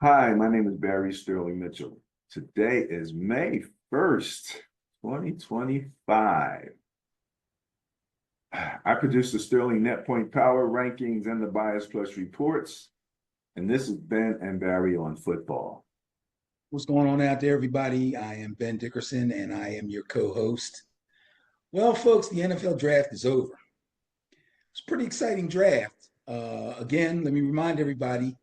Hi, my name is Barry Sterling Mitchell. Today is May 1st, 2025. I produce the Sterling Net Point Power Rankings and the Bias Plus reports, and this is Ben and Barry on football. What's going on out there, everybody? I am Ben Dickerson, and I am your co-host. Well, folks, the NFL draft is over. It's a pretty exciting draft. Again, let me remind everybody,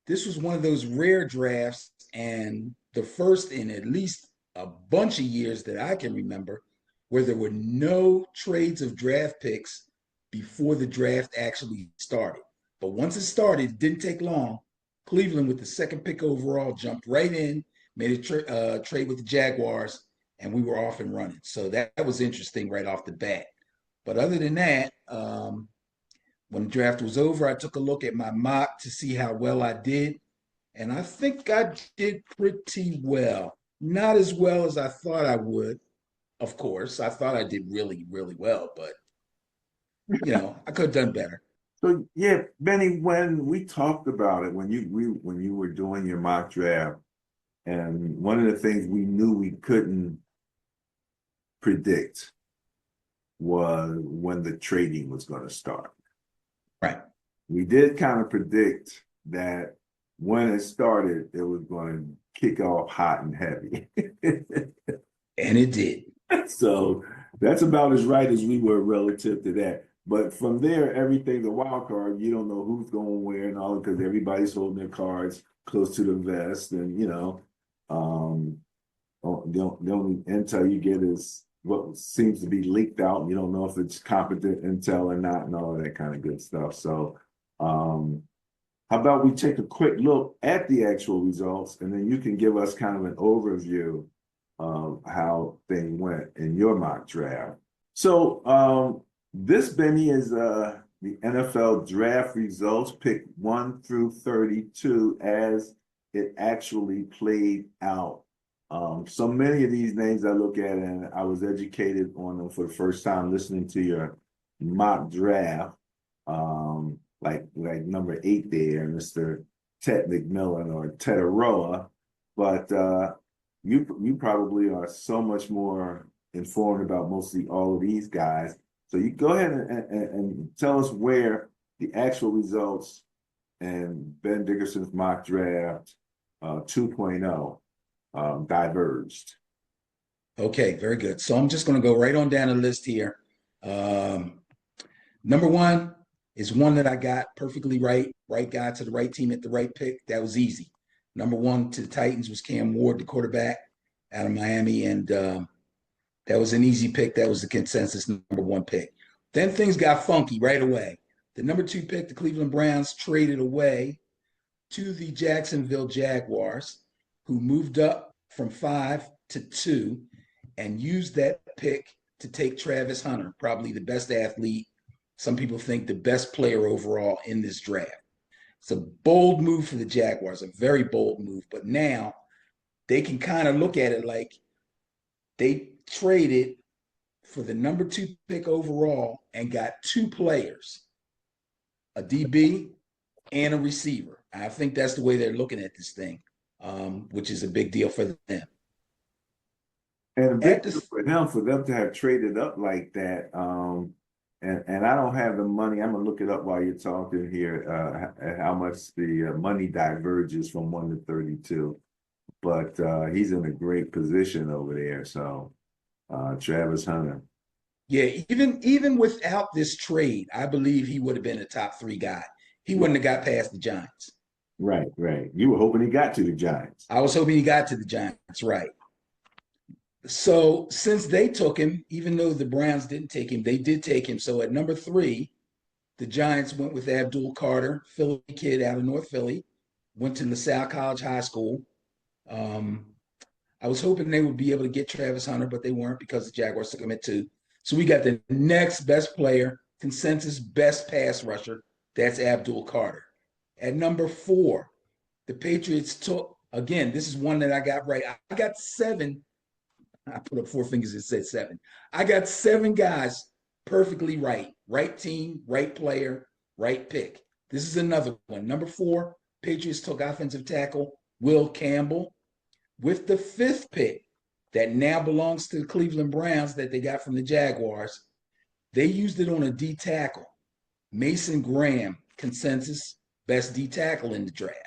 this was one of those rare drafts and the first in at least a bunch of years that I can remember where there were no trades of draft picks before the draft actually started. But once it started, it didn't take long. Cleveland, with the second pick overall, jumped right in, made a trade with the Jaguars, and we were off and running. So that was interesting right off the bat. But other than that, when the draft was over, I took a look at my mock to see how well I did. And I think I did pretty well. Not as well as I thought I would, of course. I thought I did really, really well, but I could have done better. So yeah, Benny, when we talked about it, when you were doing your mock draft, and one of the things we knew we couldn't predict was when the trading was going to start. Right. We did kind of predict that when it started, it was going to kick off hot and heavy. And it did. So that's about as right as we were relative to that. But from there, everything, the wild card, you don't know who's going where and all, because everybody's holding their cards close to the vest. And, the only intel you get is what seems to be leaked out. You don't know if it's competent intel or not and all of that kind of good stuff. So how about we take a quick look at the actual results, and then you can give us kind of an overview of how things went in your mock draft. So this, Benny, is the NFL draft results, pick 1 through 32, as it actually played out. So many of these names I look at, and I was educated on them for the first time listening to your mock draft, like number 8 there, Mr. Ted McMillan or Tedaroa. But you probably are so much more informed about mostly all of these guys. So you go ahead and tell us where the actual results and Ben Dickerson's mock draft 2.0 diverged. Okay, very good. So I'm just going to go right on down the list here. Number 1 is one that I got perfectly right. Right guy to the right team at the right pick. That was easy. Number 1 to the Titans was Cam Ward, the quarterback out of Miami, and that was an easy pick. That was the consensus number 1 pick. Then things got funky right away. The number 2 pick, the Cleveland Browns, traded away to the Jacksonville Jaguars, who moved up from 5 to 2 and used that pick to take Travis Hunter, probably the best athlete. Some people think the best player overall in this draft. It's a bold move for the Jaguars, a very bold move. But now they can kind of look at it like they traded for the number 2 pick overall and got 2 players, a DB and a receiver. I think that's the way they're looking at this thing, which is a big deal for them. And a big deal for them to have traded up like that. And I don't have the money. I'm gonna look it up while you're talking here, at how much the money diverges from 1 to 32. But he's in a great position over there. So Travis Hunter. Yeah, even without this trade, I believe he would have been a top 3 guy. He wouldn't have got past the Giants. Right. You were hoping he got to the Giants. I was hoping he got to the Giants, right. So since they took him, even though the Browns didn't take him, they did take him. So at number 3, the Giants went with Abdul Carter, Philly kid out of North Philly, went to LaSalle College High School. I was hoping they would be able to get Travis Hunter, but they weren't because the Jaguars took him at 2. So we got the next best player, consensus best pass rusher. That's Abdul Carter. At number 4, the Patriots took, again, this is one that I got right. I got 7. I put up 4 fingers and said 7. I got 7 guys perfectly right. Right team, right player, right pick. This is another one. Number 4, Patriots took offensive tackle Will Campbell. With the 5th pick that now belongs to the Cleveland Browns that they got from the Jaguars, they used it on a D tackle. Mason Graham, consensus, best D tackle in the draft.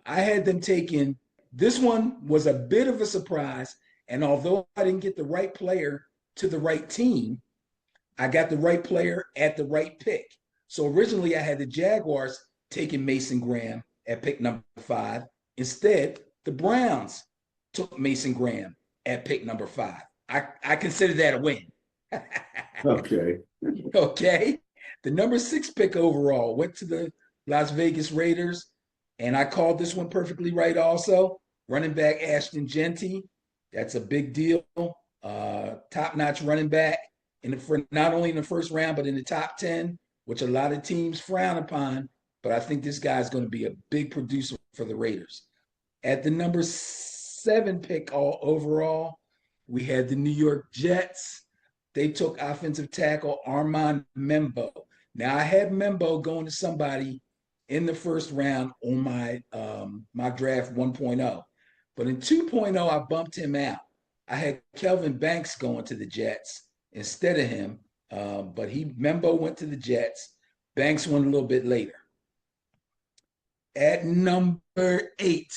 I had them taking, this one was a bit of a surprise. And although I didn't get the right player to the right team, I got the right player at the right pick. So originally I had the Jaguars taking Mason Graham at pick number 5. Instead, the Browns took Mason Graham at pick number 5. I consider that a win. Okay. Okay. The number 6 pick overall went to the Las Vegas Raiders, and I called this one perfectly right also. Running back Ashton Genty. That's a big deal. Top-notch running back not only in the first round, but in the top 10, which a lot of teams frown upon. But I think this guy's going to be a big producer for the Raiders. At the number 7 pick all overall, we had the New York Jets. They took offensive tackle Armand Membo. Now, I had Membo going to somebody in the first round on my draft 1.0. But in 2.0, I bumped him out. I had Kelvin Banks going to the Jets instead of him. But Membo went to the Jets. Banks went a little bit later. At number 8,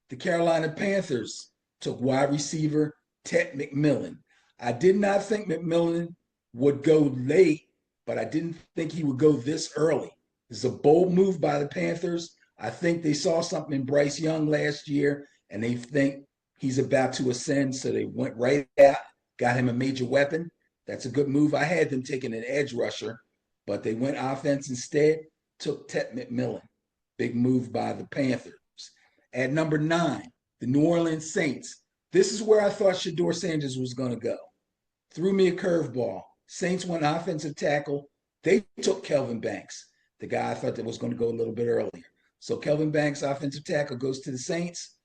the Carolina Panthers took wide receiver Ted McMillan. I did not think McMillan would go late, but I didn't think he would go this early. It's a bold move by the Panthers. I think they saw something in Bryce Young last year, and they think he's about to ascend, so they went right out, got him a major weapon. That's a good move. I had them taking an edge rusher, but they went offense instead, took Ted McMillan. Big move by the Panthers. At number 9, the New Orleans Saints. This is where I thought Shedeur Sanders was going to go. Threw me a curveball. Saints went offensive tackle. They took Kelvin Banks, the guy I thought that was going to go a little bit earlier. So Kelvin Banks, offensive tackle, goes to the Saints.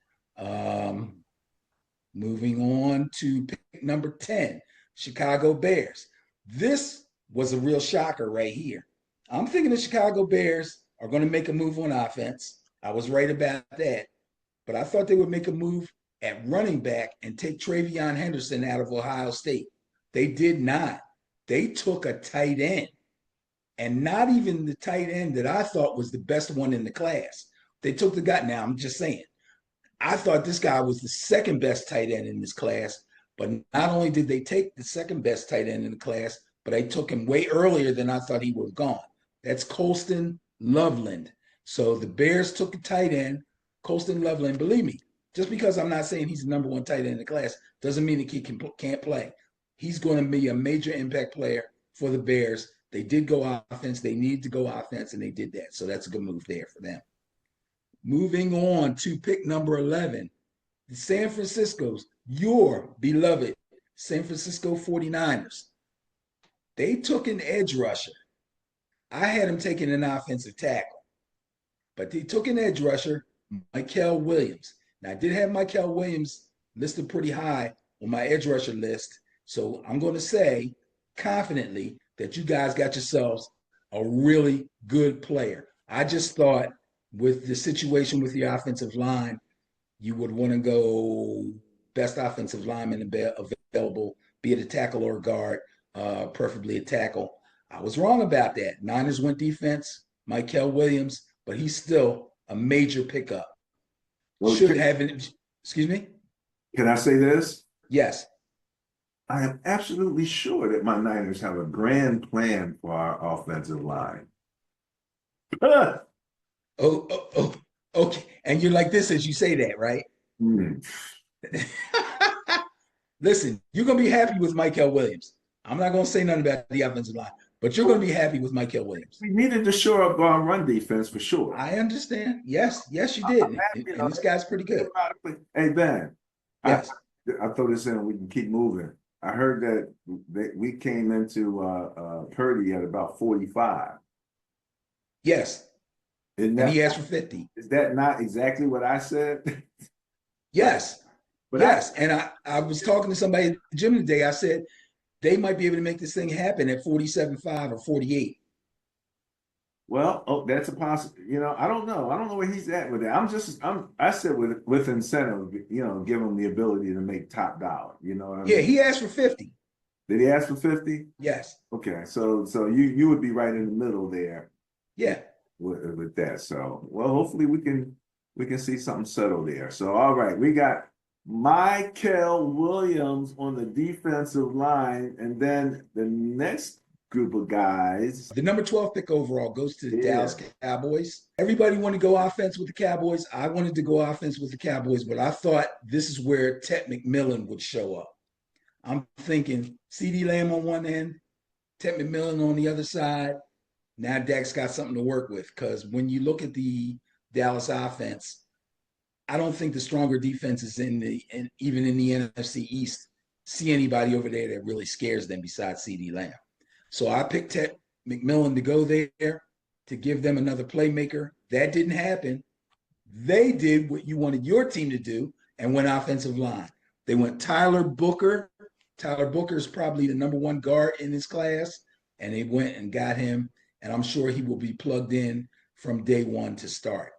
Moving on to pick number 10, Chicago Bears. This was a real shocker right here. I'm thinking the Chicago Bears are going to make a move on offense. I was right about that. But I thought they would make a move at running back and take Travion Henderson out of Ohio State. They did not. They took a tight end, and not even the tight end that I thought was the best one in the class. They took the guy. Now, I'm just saying, I thought this guy was the second best tight end in this class, but not only did they take the second best tight end in the class, but they took him way earlier than I thought he would have gone. That's Colston Loveland. So the Bears took a tight end, Colston Loveland. Believe me, just because I'm not saying he's the number 1 tight end in the class doesn't mean that he can't play. He's going to be a major impact player for the Bears. They did go offense. They needed to go offense, and they did that. So that's a good move there for them. Moving on to pick number 11, the San Francisco's, your beloved San Francisco 49ers. They took an edge rusher. I had him taking an offensive tackle, but they took an edge rusher, Mykel Williams. Now, I did have Mykel Williams listed pretty high on my edge rusher list, so I'm going to say confidently that you guys got yourselves a really good player. I just thought with the situation with the offensive line, you would want to go best offensive lineman available, be it a tackle or a guard, preferably a tackle. I was wrong about that. Niners went defense, Mykel Williams, but he's still a major pickup. Well, excuse me? Can I say this? Yes. I am absolutely sure that my Niners have a grand plan for our offensive line. Okay. And you're like this as you say that, right? Mm. Listen, you're going to be happy with Mykel Williams. I'm not going to say nothing about the offensive line, but you're going to be happy with Mykel Williams. We needed to shore up our run defense for sure. I understand. Yes, you did. And this guy's pretty good. Hey, Ben. Yes. I throw this in and we can keep moving. I heard that we came into Purdy at about 45. Yes. And he asked for 50. Is that not exactly what I said? Yes. But yes. And I was talking to somebody at the gym today. I said they might be able to make this thing happen at 47.5 or 48. Well, oh, that's a possible. I don't know. I don't know where he's at with it. I said with incentive, give him the ability to make top dollar. You know what I Yeah, mean? he asked for 50. Did he ask for 50? Yes. Okay, so you would be right in the middle there Yeah. with that. So, well, hopefully we can see something settle there. So, all right, we got Michael Williams on the defensive line, and then the next group of guys. The number 12 pick overall goes to the Yeah. Dallas Cowboys. Everybody wanted to go offense with the Cowboys. I wanted to go offense with the Cowboys, but I thought this is where Ted McMillan would show up. I'm thinking CeeDee Lamb on one end, Ted McMillan on the other side. Now Dak's got something to work with because when you look at the Dallas offense, I don't think the stronger defenses even in the NFC East see anybody over there that really scares them besides CeeDee Lamb. So I picked Ted McMillan to go there to give them another playmaker. That didn't happen. They did what you wanted your team to do and went offensive line. They went Tyler Booker. Tyler Booker is probably the number one guard in this class, and they went and got him, and I'm sure he will be plugged in from day one to start.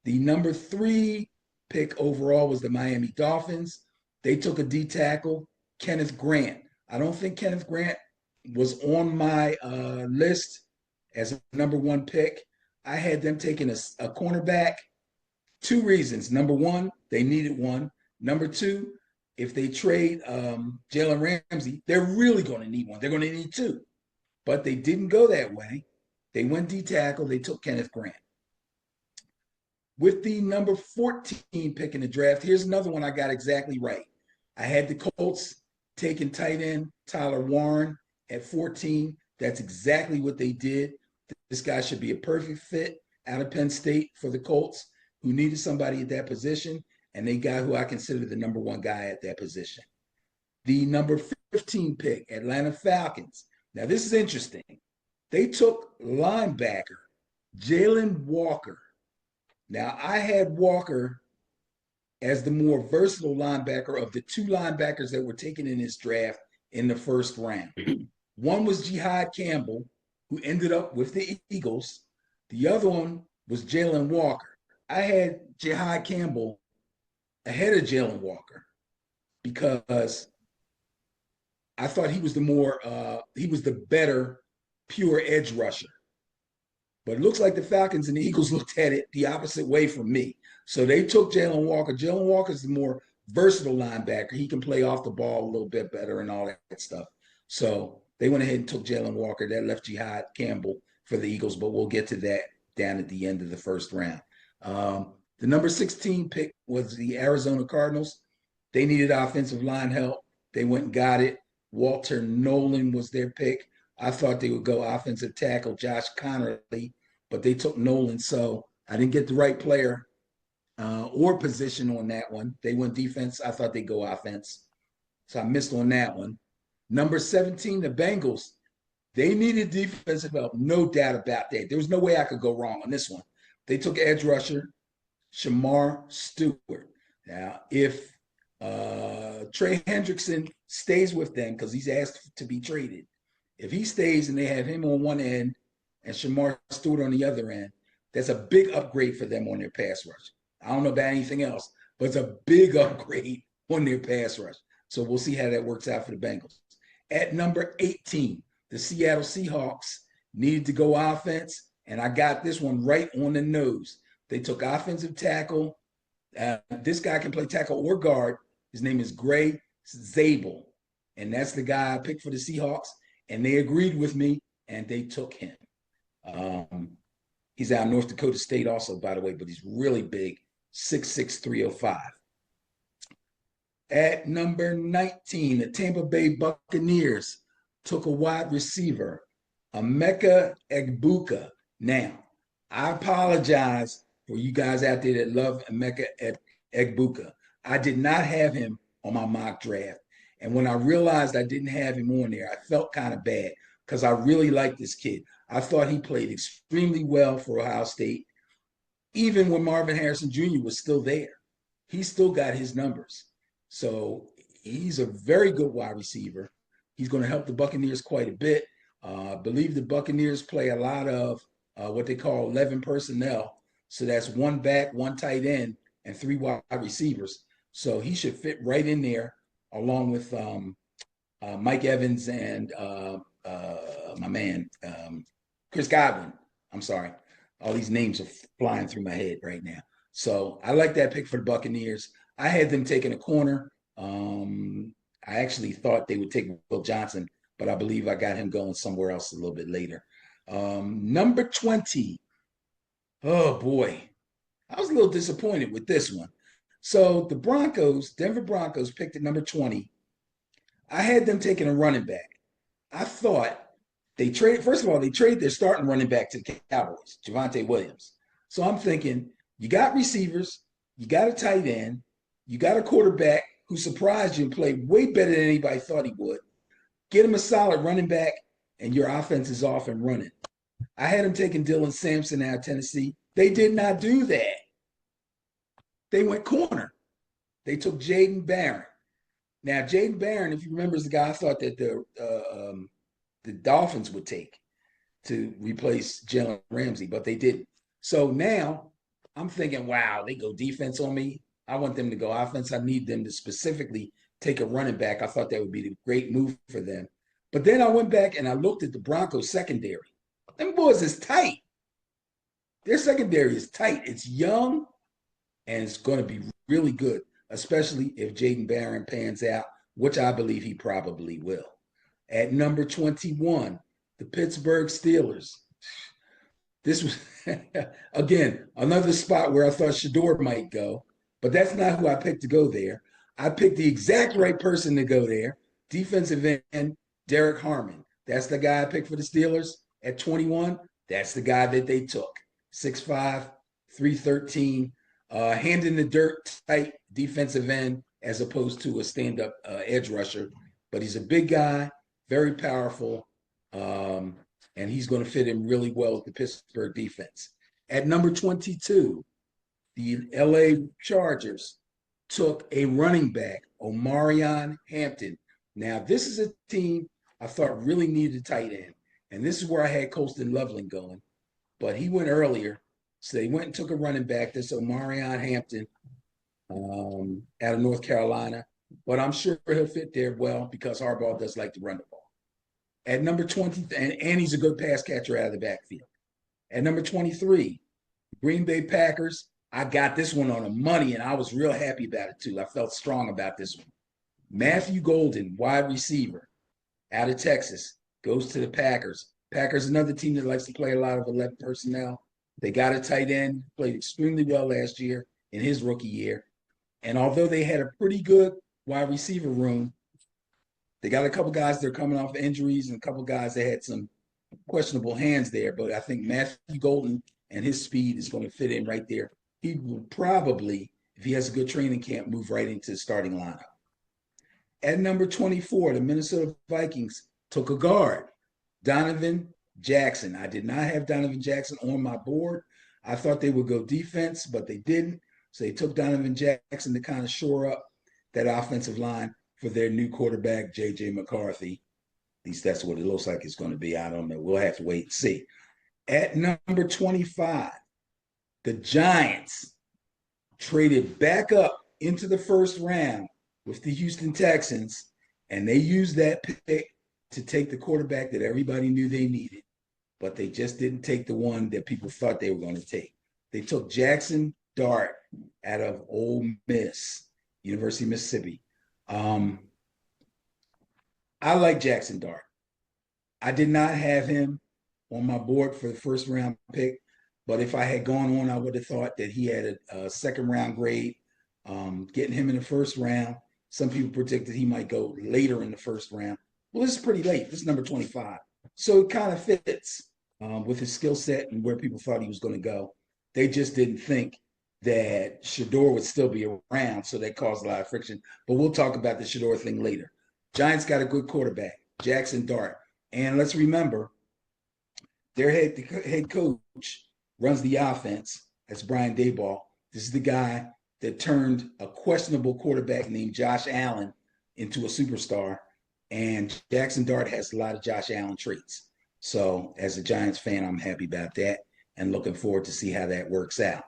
The number 3 pick overall was the Miami Dolphins. They took a D tackle, Kenneth Grant. I don't think Kenneth Grant was on my list as a number 1 pick. I had them taking a cornerback. 2 reasons. Number 1, they needed one. Number 2, if they trade Jalen Ramsey, they're really going to need one. They're going to need 2. But they didn't go that way. They went D tackle. They took Kenneth Grant. With the number 14 pick in the draft, here's another one I got exactly right. I had the Colts taking tight end Tyler Warren at 14. That's exactly what they did. This guy should be a perfect fit out of Penn State for the Colts, who needed somebody at that position, and they got who I consider the number 1 guy at that position. The number 15 pick, Atlanta Falcons. Now, this is interesting. They took linebacker Jalen Walker. Now, I had Walker as the more versatile linebacker of the 2 linebackers that were taken in this draft in the first round. One was Jihad Campbell, who ended up with the Eagles. The other one was Jalen Walker. I had Jihad Campbell ahead of Jalen Walker because I thought he was the better pure edge rusher. But it looks like the Falcons and the Eagles looked at it the opposite way from me. So they took Jalen Walker. Jalen Walker is the more versatile linebacker. He can play off the ball a little bit better and all that stuff. So they went ahead and took Jalen Walker. That left Jihad Campbell for the Eagles, but we'll get to that down at the end of the first round. The number 16 pick was the Arizona Cardinals. They needed offensive line help. They went and got it. Walter Nolan was their pick. I thought they would go offensive tackle Josh Connerly, but they took Nolan. So I didn't get the right player or position on that one. They went defense. I thought they'd go offense. So I missed on that one. Number 17, the Bengals. They needed defensive help. No doubt about that. There was no way I could go wrong on this one. They took edge rusher Shamar Stewart. Now, if Trey Hendrickson stays with them because he's asked to be traded, if he stays and they have him on one end and Shamar Stewart on the other end, that's a big upgrade for them on their pass rush. I don't know about anything else, but it's a big upgrade on their pass rush. So we'll see how that works out for the Bengals. At number 18, the Seattle Seahawks needed to go offense, and I got this one right on the nose. They took offensive tackle. This guy can play tackle or guard. His name is Gray Zabel, and that's the guy I picked for the Seahawks. And they agreed with me, and they took him. He's out of North Dakota State also, by the way, but he's really big, 6'6", 305. At number 19, the Tampa Bay Buccaneers took a wide receiver, Emeka Egbuka. Now, I apologize for you guys out there that love Emeka Egbuka. I did not have him on my mock draft. And when I realized I didn't have him on there, I felt kind of bad because I really liked this kid. I thought he played extremely well for Ohio State. Even when Marvin Harrison Jr. was still there, he still got his numbers. So he's a very good wide receiver. He's going to help the Buccaneers quite a bit. I believe the Buccaneers play a lot of what they call 11 personnel. So that's one back, one tight end, and three wide receivers. So he should fit right in there along with Mike Evans and my man, Chris Godwin. I'm sorry. All these names are flying through my head right now. So I like that pick for the Buccaneers. I had them taking a corner. I actually thought they would take Will Johnson, but I believe I got him going somewhere else a little bit later. Number 20. Oh, boy. I was a little disappointed with this one. So the Denver Broncos picked at number 20. I had them taking a running back. I thought first of all, they traded their starting running back to the Cowboys, Javonte Williams. So I'm thinking, you got receivers, you got a tight end, you got a quarterback who surprised you and played way better than anybody thought he would. Get him a solid running back, and your offense is off and running. I had him taking Dylan Sampson out of Tennessee. They did not do that. They went corner. They took Jaden Barron. Now, Jaden Barron, if you remember, is the guy I thought that the Dolphins would take to replace Jalen Ramsey, but they didn't. So now I'm thinking, wow, they go defense on me. I want them to go offense. I need them to specifically take a running back. I thought that would be a great move for them. But then I went back and I looked at the Broncos secondary. Them boys is tight. Their secondary is tight. It's young, and it's going to be really good, especially if Jaden Barron pans out, which I believe he probably will. At number 21, the Pittsburgh Steelers. This was, again, another spot where I thought Shedeur might go, but that's not who I picked to go there. I picked the exact right person to go there, defensive end, Derek Harmon. That's the guy I picked for the Steelers at 21. That's the guy that they took. 6'5", 313, hand in the dirt type defensive end as opposed to a stand-up edge rusher. But he's a big guy, very powerful, and he's going to fit in really well with the Pittsburgh defense. At number 22, the LA Chargers took a running back, Omarion Hampton. Now, this is a team I thought really needed a tight end, and this is where I had Colston Loveland going, but he went earlier, so they went and took a running back. This Omarion Hampton out of North Carolina, but I'm sure he'll fit there well because Harbaugh does like to run the ball. At number 20, and he's a good pass catcher out of the backfield. At number 23, Green Bay Packers. I got this one on the money, and I was real happy about it too. I felt strong about this one. Matthew Golden, wide receiver out of Texas, goes to the Packers. Packers, another team that likes to play a lot of 11 personnel. They got a tight end, played extremely well last year in his rookie year. And although they had a pretty good wide receiver room, they got a couple guys that are coming off injuries and a couple guys that had some questionable hands there. But I think Matthew Golden and his speed is going to fit in right there. He will probably, if he has a good training camp, move right into the starting lineup. At number 24, the Minnesota Vikings took a guard, Donovan Jackson. I did not have Donovan Jackson on my board. I thought they would go defense, but they didn't. So they took Donovan Jackson to kind of shore up that offensive line for their new quarterback, J.J. McCarthy. At least that's what it looks like it's going to be. I don't know. We'll have to wait and see. At number 25, the Giants traded back up into the first round with the Houston Texans, and they used that pick to take the quarterback that everybody knew they needed, but they just didn't take the one that people thought they were going to take. They took Jackson Dart out of Ole Miss, University of Mississippi. I like Jackson Dart. I did not have him on my board for the first round pick, but if I had gone on, I would have thought that he had a second round grade. Getting him in the first round, some people predicted he might go later in the first round. Well, this is pretty late. This is number 25. So it kind of fits with his skill set and where people thought he was going to go. They just didn't think that Shedeur would still be around, so that caused a lot of friction. But we'll talk about the Shedeur thing later. Giants got a good quarterback, Jackson Dart. And let's remember, their head coach runs the offense. That's Brian Daboll. This is the guy that turned a questionable quarterback named Josh Allen into a superstar. And Jackson Dart has a lot of Josh Allen traits. So as a Giants fan, I'm happy about that and looking forward to see how that works out.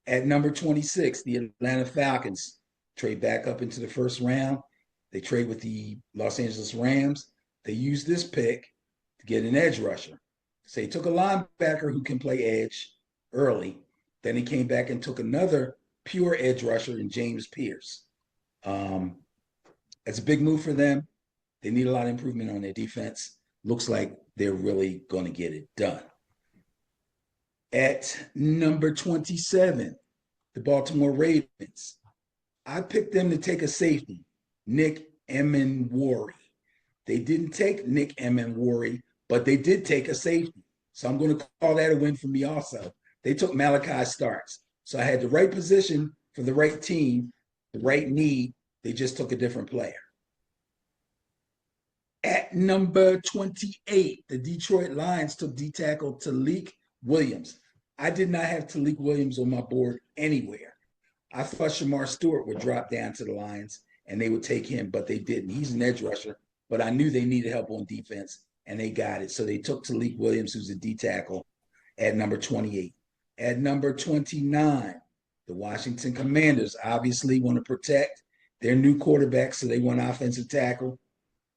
At number 26, the Atlanta Falcons trade back up into the first round. They trade with the Los Angeles Rams. They use this pick to get an edge rusher. So they took a linebacker who can play edge early. Then he came back and took another pure edge rusher in James Pierce. That's a big move for them. They need a lot of improvement on their defense. Looks like they're really going to get it done. At number 27, the Baltimore Ravens. I picked them to take a safety, Nick Emenwari. They didn't take Nick Emenwari, but they did take a safety. So I'm going to call that a win for me also. They took Malachi Starks. So I had the right position for the right team, the right need. They just took a different player. At number 28, the Detroit Lions took D-tackle Talik Williams. I did not have Talik Williams on my board anywhere. I thought Shamar Stewart would drop down to the Lions and they would take him, but they didn't. He's an edge rusher, but I knew they needed help on defense and they got it. So they took Talik Williams, who's a D-tackle, at number 28. At number 29, the Washington Commanders obviously want to protect their new quarterback, so they want offensive tackle.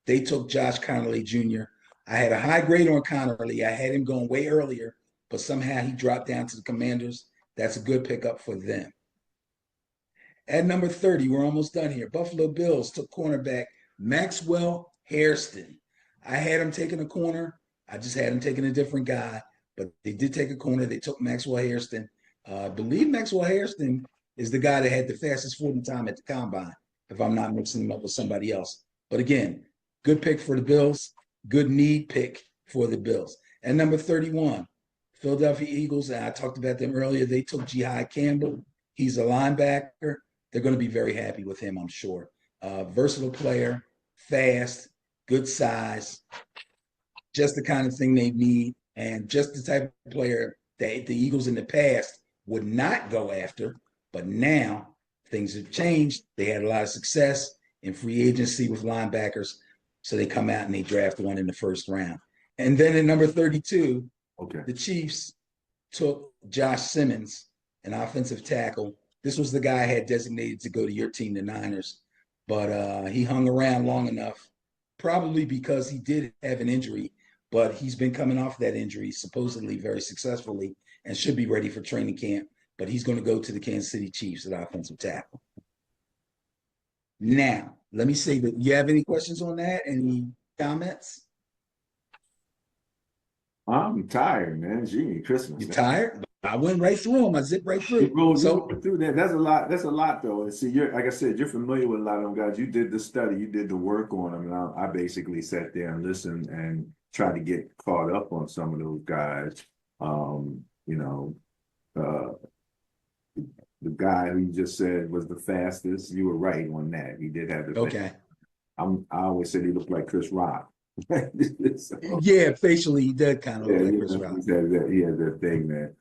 They took Josh Connerly Jr. I had a high grade on Connerly. I had him going way earlier, but somehow he dropped down to the Commanders. That's a good pickup for them. At number 30, we're almost done here. Buffalo Bills took cornerback Maxwell Hairston. I had him taking a corner. I just had him taking a different guy, but they did take a corner. They took Maxwell Hairston. I believe Maxwell Hairston is the guy that had the fastest 40 time at the combine, if I'm not mixing him up with somebody else. But again, good pick for the Bills. Good need pick for the Bills. And number 31, Philadelphia Eagles. And I talked about them earlier. They took Jihad Campbell. He's a linebacker. They're going to be very happy with him, I'm sure. Versatile player, fast, good size, just the kind of thing they need, and just the type of player that the Eagles in the past would not go after. But now things have changed. They had a lot of success in free agency with linebackers. So they come out and they draft one in the first round. And then at number 32, the Chiefs took Josh Simmons, an offensive tackle. This was the guy I had designated to go to your team, the Niners. But he hung around long enough, probably because he did have an injury, but he's been coming off that injury supposedly very successfully and should be ready for training camp. But he's going to go to the Kansas City Chiefs at offensive tackle. Now, let me say that you have any questions on that? Any comments? I'm tired, man. Gee, Christmas. You tired? I went right through them. I zipped right through. Through that. That's a lot. That's a lot, though. And see, you're like I said, you're familiar with a lot of them guys. You did the study. You did the work on them. And I basically sat there and listened and tried to get caught up on some of those guys. The guy who you just said was the fastest. You were right on that. He did have the. Okay. I always said he looked like Chris Rock. So, yeah, facially he did kind of look like Chris Rock. He had that thing, man.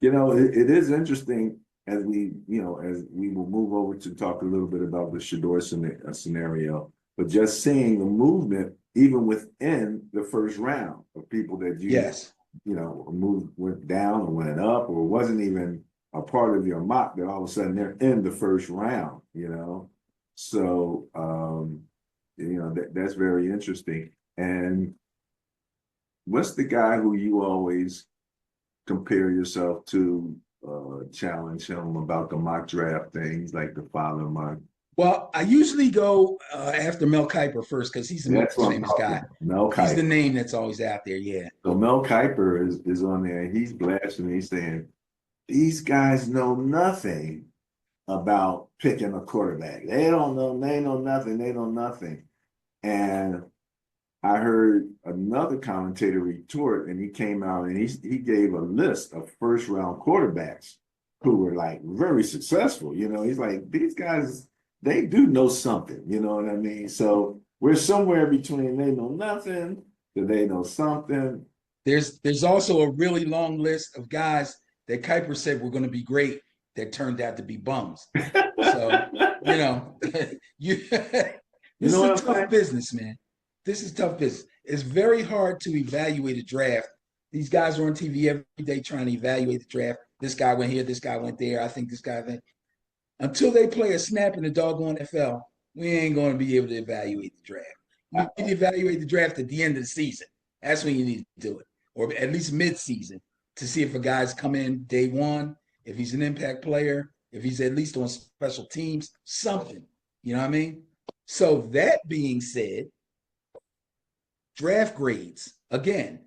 It is interesting as we will move over to talk a little bit about the Shedeur scenario, but just seeing the movement even within the first round of people that went down or went up or wasn't even a part of your mock, that all of a sudden they're in the first round, So that's very interesting. And what's the guy who you always compare yourself to, challenge him about the mock draft things, like the father mock? Well, I usually go after Mel Kiper first because he's the most famous guy. He's the name that's always out there, yeah. So Mel Kiper is on there. He's blasting. He's saying, these guys know nothing about picking a quarterback. They don't know. They know nothing. They know nothing. And I heard another commentator retort, and he came out and he gave a list of first round quarterbacks who were like very successful. He's like, these guys, they do know something. You know what I mean? So we're somewhere between they know nothing to they know something. There's also a really long list of guys that Kiper said were going to be great that turned out to be bums. So, this is tough business, man. This is tough business. it's very hard to evaluate a draft. These guys are on TV every day trying to evaluate the draft. This guy went here, this guy went there. I think this guy went. Until they play a snap in the doggone NFL, we ain't going to be able to evaluate the draft. You need to evaluate the draft at the end of the season. That's when you need to do it, or at least mid-season, to see if a guy's come in day one, if he's an impact player, if he's at least on special teams, something. You know what I mean? So that being said, draft grades, again,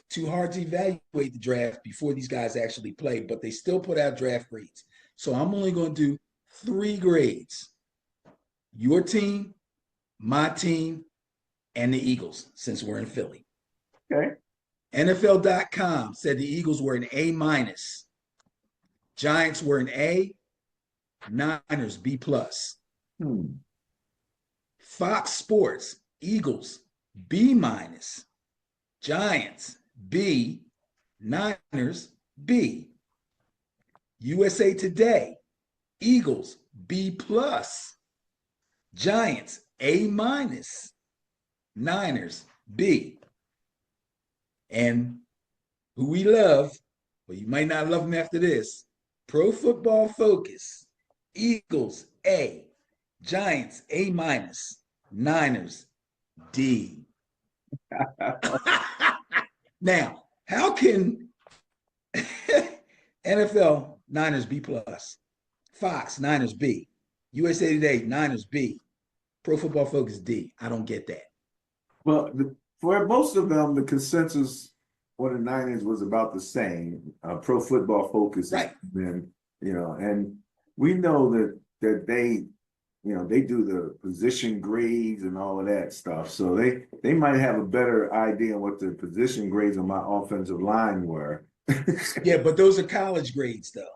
too hard to evaluate the draft before these guys actually play, but they still put out draft grades. So I'm only going to do 3 grades. Your team, my team, and the Eagles, since we're in Philly. Okay. NFL.com said the Eagles were an A-. Giants were an A. Niners, B+. Fox Sports, Eagles, B-. Giants, B. Niners, B. USA Today, Eagles, B+. Giants, A-. Niners, B. And who we love, but you might not love them after this, Pro Football Focus, Eagles, A. Giants, A-. Niners, D. Now, how can NFL Niners B+, Fox Niners B, USA Today Niners B, Pro Football Focus D? I don't get that. Well, for most of them, the consensus for the Niners was about the same. Pro Football Focus, right? Been, and we know that they, they do the position grades and all of that stuff. So they might have a better idea what the position grades on my offensive line were. Yeah, but those are college grades, though.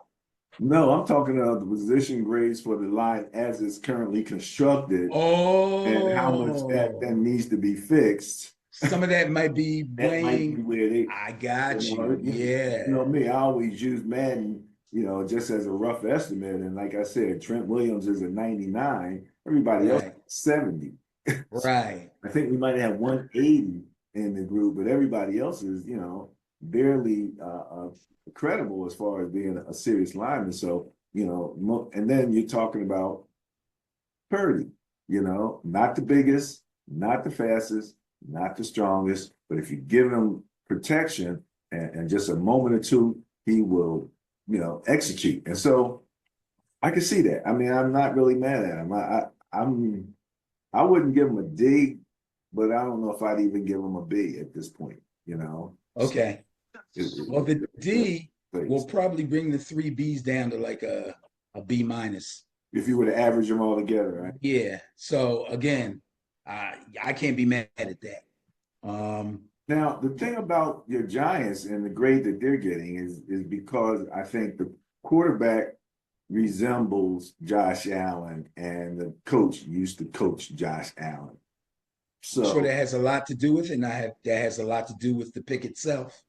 No, I'm talking about the position grades for the line as it's currently constructed. Oh, and how much that then needs to be fixed. Some of that might be weighing. Where they, I got you. Yeah. You know me, I always use Madden, just as a rough estimate. And like I said, Trent Williams is a 99. Everybody else is 70. Right. I think we might have 180 in the group, but everybody else is, barely credible as far as being a serious lineman. So, and then you're talking about Purdy, not the biggest, not the fastest, not the strongest, but if you give him protection and just a moment or two, he will, execute. And so I can see that. I mean, I'm not really mad at him. I wouldn't give him a D, but I don't know if I'd even give him a B at this point, Okay. Well, the D will probably bring the 3 Bs down to like a B-. If you were to average them all together, right? Yeah. So again, I can't be mad at that. Now, the thing about your Giants and the grade that they're getting is because I think the quarterback resembles Josh Allen, and the coach used to coach Josh Allen. So I'm sure that has a lot to do with it, and that has a lot to do with the pick itself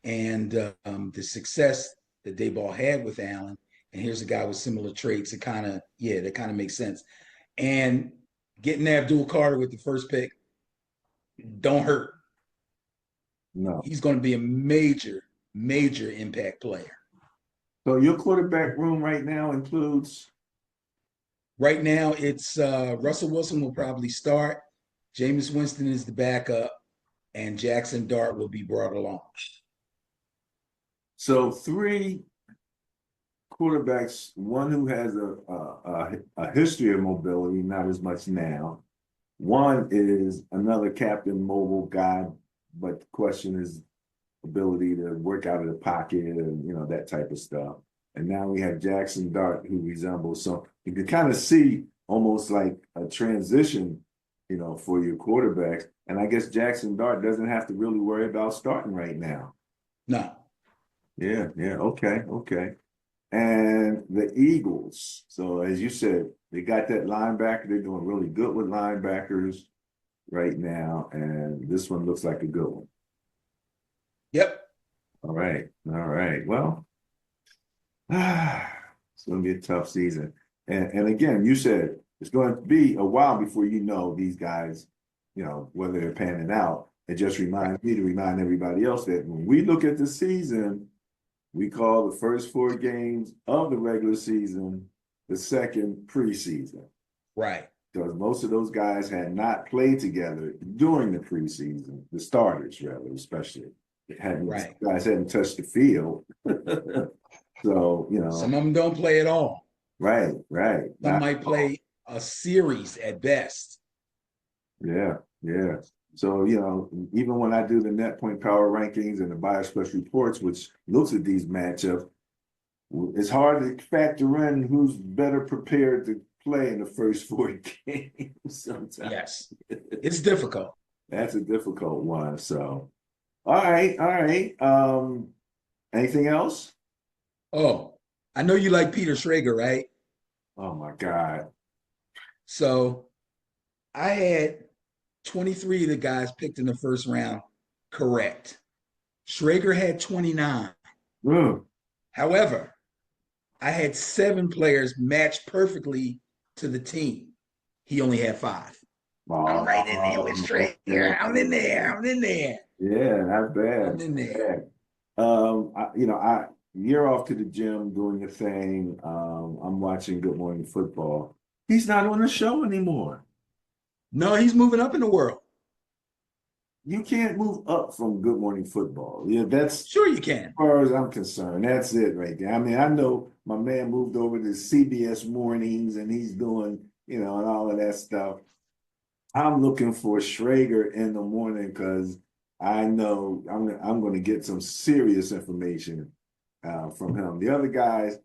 and the success that BBall had with Allen. And here's a guy with similar traits. That kind of makes sense. And getting Abdul Carter with the first pick don't hurt. No, he's going to be a major impact player. So your quarterback room right now includes? Right now, it's Russell Wilson will probably start. Jameis Winston is the backup, and Jackson Dart will be brought along. So 3 quarterbacks, one who has a history of mobility, not as much now. One is another Captain Mobile guy, but the question is ability to work out of the pocket and that type of stuff. And now we have Jackson Dart, who resembles, so you can kind of see almost like a transition, for your quarterbacks. And I guess Jackson Dart doesn't have to really worry about starting right now. No. Yeah, okay. And the Eagles, so as you said, they got that linebacker. They're doing really good with linebackers right now, and this one looks like a good one. Yep. All right. Well, it's going to be a tough season. And again, you said it's going to be a while before these guys, whether they're panning out. it just reminds me to remind everybody else that when we look at the season, we call the first 4 games of the regular season the second preseason. Right. Because most of those guys had not played together during the preseason, the starters, rather, especially. Guys hadn't touched the field. So, you know. Some of them don't play at all. Right. Some might play a series at best. Yeah. So, you know, even when I do the net point power rankings and the bias plus reports, which looks at these matchups, it's hard to factor in who's better prepared to play in the first 4 games sometimes. Yes, it's difficult. That's a difficult one. So, all right. Anything else? Oh, I know you like Peter Schrager, right? Oh my God. So I had 23 of the guys picked in the first round correct. Schrager had 29. However, I had 7 players match perfectly to the team. He only had 5. I'm right in there with Schrager. I'm in there. Yeah, not bad. I'm in there. You're off to the gym doing your thing. I'm watching Good Morning Football. He's not on the show anymore. No, he's moving up in the world. You can't move up from Good Morning Football. Yeah, that's sure you can. As far as I'm concerned, that's it right there. I mean, I know my man moved over to CBS Mornings and he's doing, and all of that stuff. I'm looking for Schrager in the morning because I know I'm going to get some serious information from him. The other guys,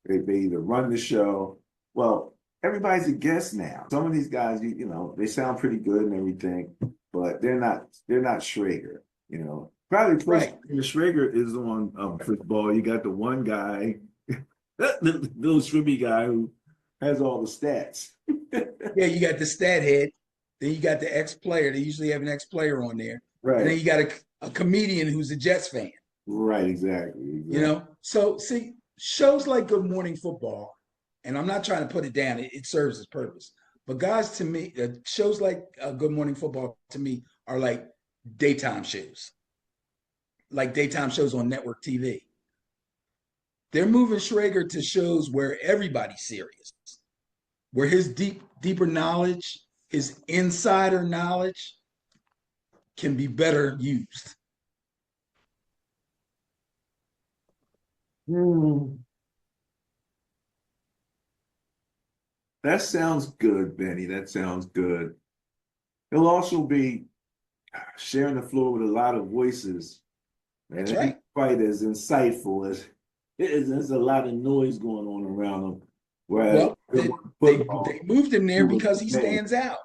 they either run the show. Well, everybody's a guest now. Some of these guys, they sound pretty good and everything, but they're not Schrager. Probably right. Schrager is on football. You got the one guy, the little Shribby guy who has all the stats. Yeah, you got the stat head. Then you got the ex-player. They usually have an ex-player on there. Right. And then you got a comedian who's a Jets fan. Right, exactly. So see, shows like Good Morning Football, and I'm not trying to put it down. It serves its purpose. But guys, to me, shows like Good Morning Football to me are like daytime shows. Like daytime shows on network TV. They're moving Schrager to shows where everybody's serious, where his deeper knowledge, his insider knowledge can be better used. That sounds good, Benny. That sounds good. He'll also be sharing the floor with a lot of voices. That's right. Quite as insightful as there's a lot of noise going on around him. Well, they moved him there because he stands out.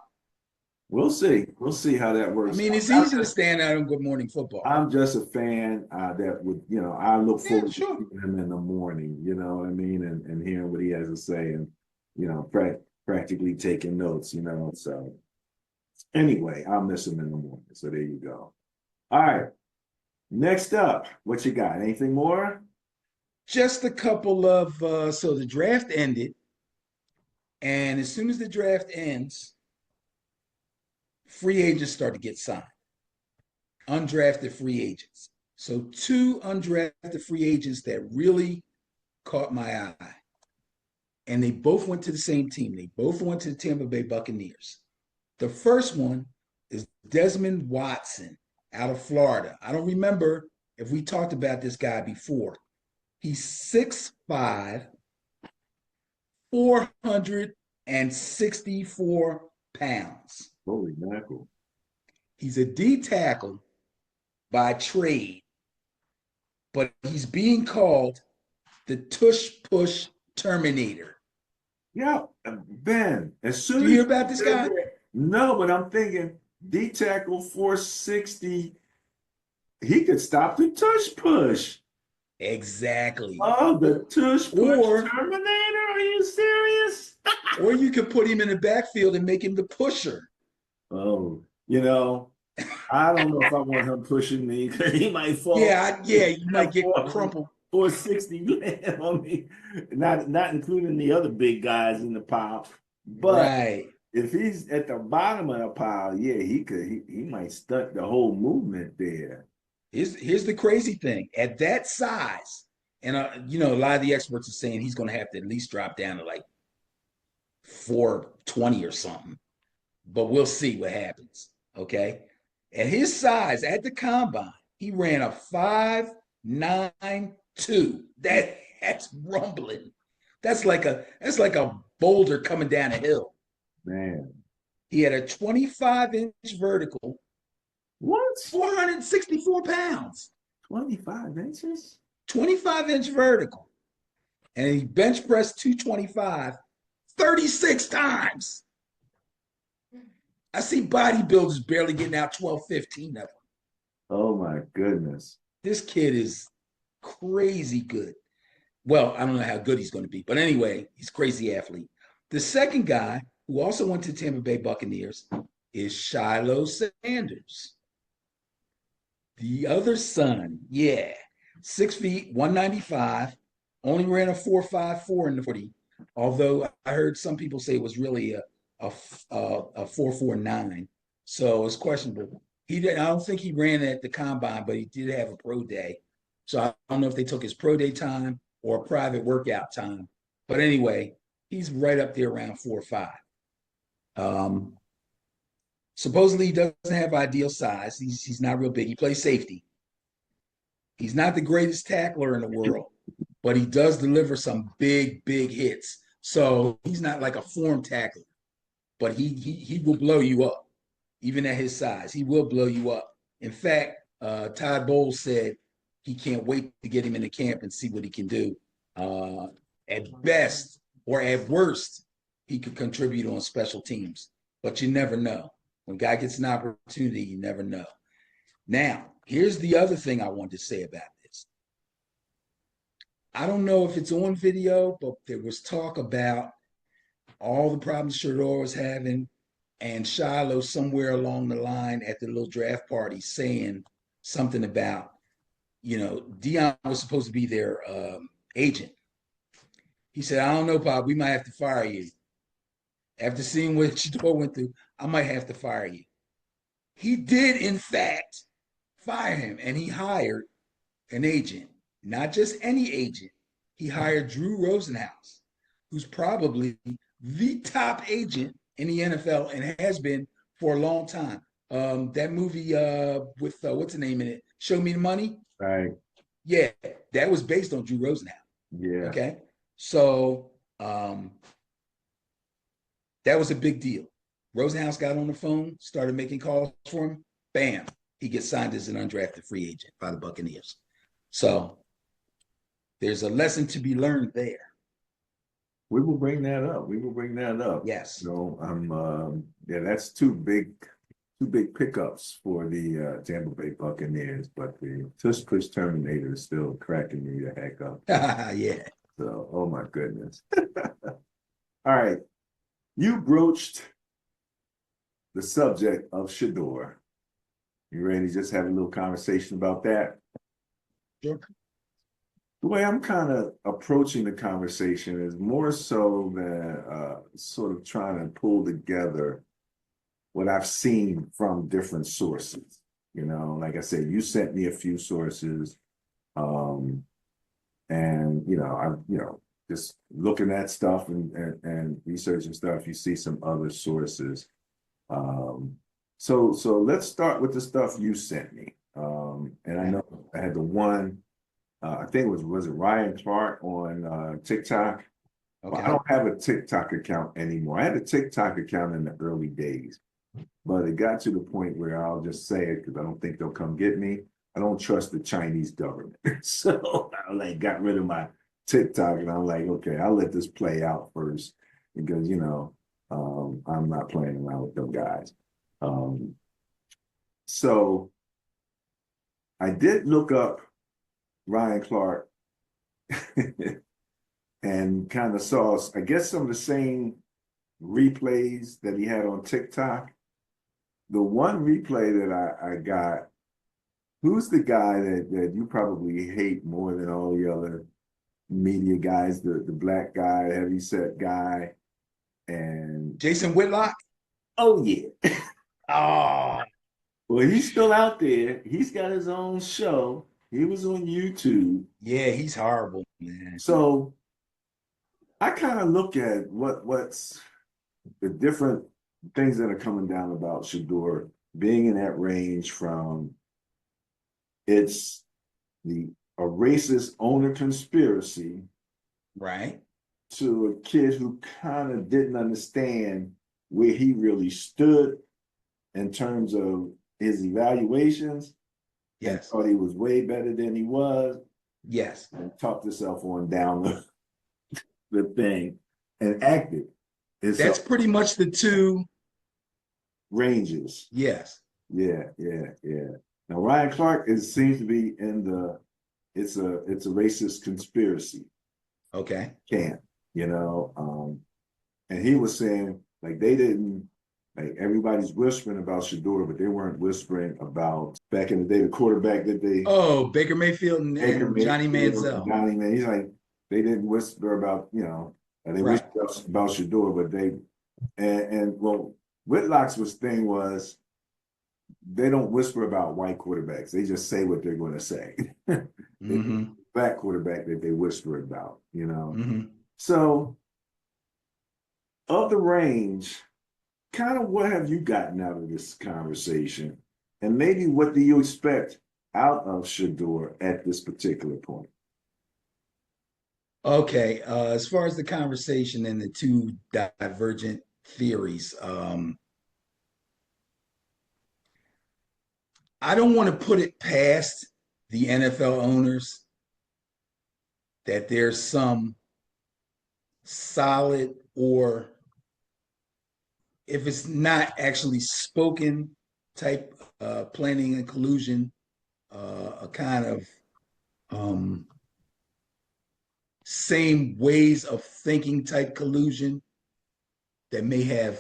We'll see. We'll see how that works. I mean, it's easy to stand out in Good Morning Football. I'm just a fan that would, I look forward to seeing him in the morning, you know what I mean? And hearing what he has to say and, practically taking notes, So anyway, I'll miss him in the morning. So there you go. All right. Next up, what you got? Anything more? Just a couple of, so the draft ended. And as soon as the draft ends, free agents start to get signed. Undrafted free agents. So 2 undrafted free agents that really caught my eye. And they both went to the same team. They both went to the Tampa Bay Buccaneers. The first one is Desmond Watson out of Florida. I don't remember if we talked about this guy before. He's 6'5", 464 pounds. Holy mackerel. He's a D tackle by trade, but he's being called the Tush Push Terminator. Yeah, Ben, as soon as you hear about this guy? No, but I'm thinking D tackle 460, he could stop the tush push. Exactly. Oh, the tush push Terminator? Are you serious? Or you could put him in the backfield and make him the pusher. Oh, I don't know if I want him pushing me because he might fall. Yeah, you might get crumpled. 460 on me, not including the other big guys in the pile. But right. if he's at the bottom of the pile, yeah, he might stunt the whole movement there. Here's the crazy thing. At that size, and a lot of the experts are saying he's going to have to at least drop down to like 420 or something. But we'll see what happens. Okay. At his size at the combine, he ran a 5.92. That's rumbling. That's like a boulder coming down a hill. Man. He had a 25-inch vertical. What? 464 pounds. 25 inches? 25-inch vertical. And he bench pressed 225 36 times. I see bodybuilders barely getting out 12, 15 of them. Oh my goodness. This kid is crazy good. Well, I don't know how good he's going to be, but anyway, he's a crazy athlete. The second guy who also went to Tampa Bay Buccaneers is Shiloh Sanders. The other son, 6 feet, 195, only ran a 4.54 in the 40. Although I heard some people say it was really a 4.49, so it's questionable. I don't think he ran at the combine, but he did have a pro day. So I don't know if they took his pro day time or a private workout time. But anyway, he's right up there around 4.5. Supposedly he doesn't have ideal size. He's not real big. He plays safety. He's not the greatest tackler in the world, but he does deliver some big hits. So he's not like a form tackler, but he will blow you up, even at his size. He will blow you up. In fact, Todd Bowles said he can't wait to get him into camp and see what he can do. At best or at worst, he could contribute on special teams, but you never know. When a guy gets an opportunity, you never know. Now, here's the other thing I wanted to say about this. I don't know if it's on video, but there was talk about all the problems Shedeur was having, and Shiloh somewhere along the line at the little draft party saying something about, Dion was supposed to be their agent. He said, I don't know, Pop, we might have to fire you. After seeing what Shedeur went through, I might have to fire you. He did, in fact, fire him, and he hired an agent, not just any agent. He hired Drew Rosenhaus, who's probably the top agent in the NFL and has been for a long time. That movie with what's the name in it? Show Me the Money. Right. Yeah, that was based on Drew Rosenhaus. Yeah. Okay. So that was a big deal. Rosenhaus got on the phone, started making calls for him. Bam, he gets signed as an undrafted free agent by the Buccaneers. So there's a lesson to be learned there. We will bring that up. Yes. So that's two big pickups for the Tampa Bay Buccaneers, but the Tush Terminator is still cracking me the heck up. Yeah. So, oh my goodness. All right. You broached the subject of Shedeur. You ready to just have a little conversation about that? Sure. The way I'm kind of approaching the conversation is more so than sort of trying to pull together what I've seen from different sources. Like I said, you sent me a few sources, and I'm just looking at stuff and researching stuff. You see some other sources. So let's start with the stuff you sent me. And I know I had the one. I think it was it Ryan Clark on TikTok? Okay. Well, I don't have a TikTok account anymore. I had a TikTok account in the early days, but it got to the point where I'll just say it because I don't think they'll come get me. I don't trust the Chinese government. So I got rid of my TikTok and I'm like, okay, I'll let this play out first because, I'm not playing around with them guys. So I did look up Ryan Clark and kind of saw, I guess, some of the same replays that he had on TikTok. The one replay that I got, who's the guy that you probably hate more than all the other media guys, the black guy, heavyset guy? And Jason Whitlock. oh yeah. Oh, Well, he's still out there. He's got his own show. He was on YouTube. yeah, he's horrible, man. So I kind of look at what's the different things that are coming down about Shedeur being in that range from it's the a racist owner conspiracy Right. to a kid who kind of didn't understand where he really stood in terms of his evaluations and Yes. thought he was way better than he was Yes. and talked himself on down the thing and acted. And so That's pretty much the two. ranges. Yes. Yeah, yeah, yeah. Now Ryan Clark seems to be in the it's a racist conspiracy Okay. camp, and he was saying like they didn't like everybody's whispering about Shedeur, but they weren't whispering about back in the day the quarterback that they Oh, Baker Mayfield Baker and Johnny Mayfield and Manziel. Johnny Man. He's like they didn't whisper about they Right. whispered about Shedeur, but they and well Whitlock's thing was they don't whisper about white quarterbacks. They just say what they're going to say. Mm-hmm. Black quarterback that they whisper about, Mm-hmm. So of the range, kind of what have you gotten out of this conversation? And maybe what do you expect out of Shedeur at this particular point? Okay. As far as the conversation and the two divergent theories, I don't want to put it past the NFL owners that there's some solid, or if it's not actually spoken type planning and collusion, a kind of um, same ways of thinking type collusion that may have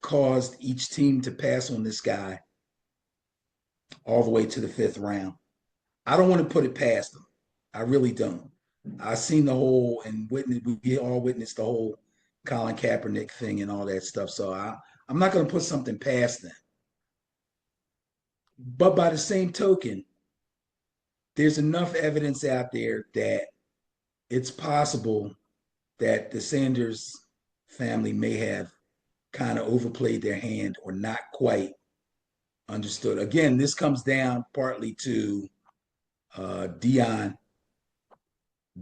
caused each team to pass on this guy all the way to the fifth round. I don't want to put it past them. I really don't. I've seen the whole and we all witnessed the whole Colin Kaepernick thing and all that stuff. So I'm not going to put something past them. But by the same token, there's enough evidence out there that it's possible that the Sanders family may have kind of overplayed their hand or not quite understood. Again, this comes down partly to Dion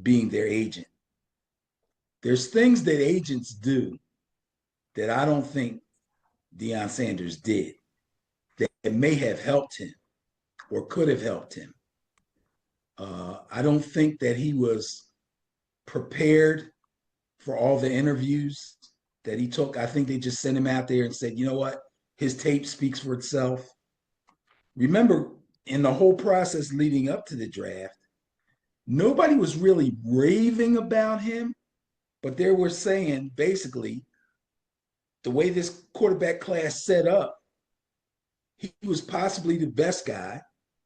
being their agent. There's things that agents do that I don't think Deion Sanders did that may have helped him or could have helped him. I don't think that he was prepared for all the interviews that he took. I think they just sent him out there and said, you know what? His tape speaks for itself. Remember, in the whole process leading up to the draft, nobody was really raving about him, but they were saying basically the way this quarterback class set up, he was possibly the best guy,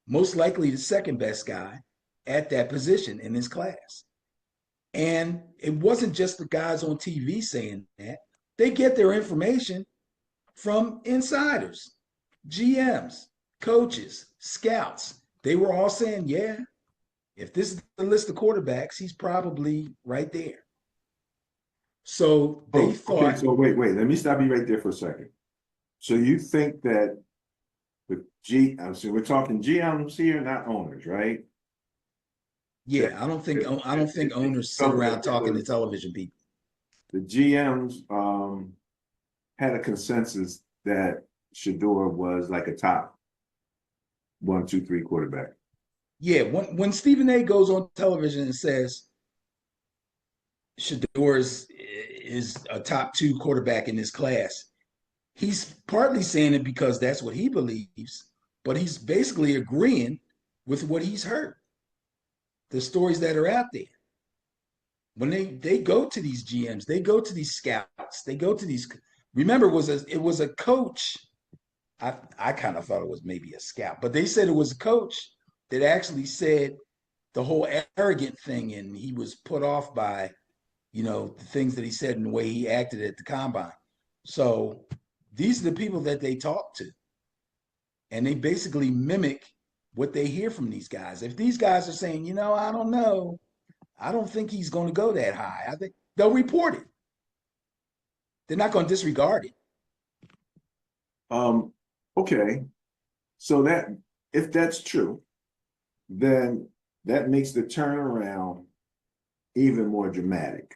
most likely the second best guy at that position in his class. And it wasn't just the guys on TV saying that. They get their information from insiders, GMs, coaches, scouts. They were all saying, yeah, if this is the list of quarterbacks, he's probably right there. So they Oh, okay. thought, So wait. Let me stop you right there for a second. So you think that so we're talking GMs here, not owners, right? That yeah, I don't think they owners sit felt around that talking to television people. the GMs had a consensus that Shedeur was like a top 1, 2, 3 quarterback. Yeah, when Stephen A goes on television and says Shedeur is a top two quarterback in this class, he's partly saying it because that's what he believes, but he's basically agreeing with what he's heard, the stories that are out there. When they go to these GMs, they go to these scouts, they go to these. Remember, it was a coach. I kind of thought it was maybe a scout, but they said it was a coach that actually said the whole arrogant thing, and he was put off by the things that he said and the way he acted at the combine. So these are the people that they talk to. And they basically mimic what they hear from these guys. If these guys are saying, I don't know, I don't think he's going to go that high, I think they'll report it. They're not going to disregard it. Okay. So that if that's true, then that makes the turnaround even more dramatic.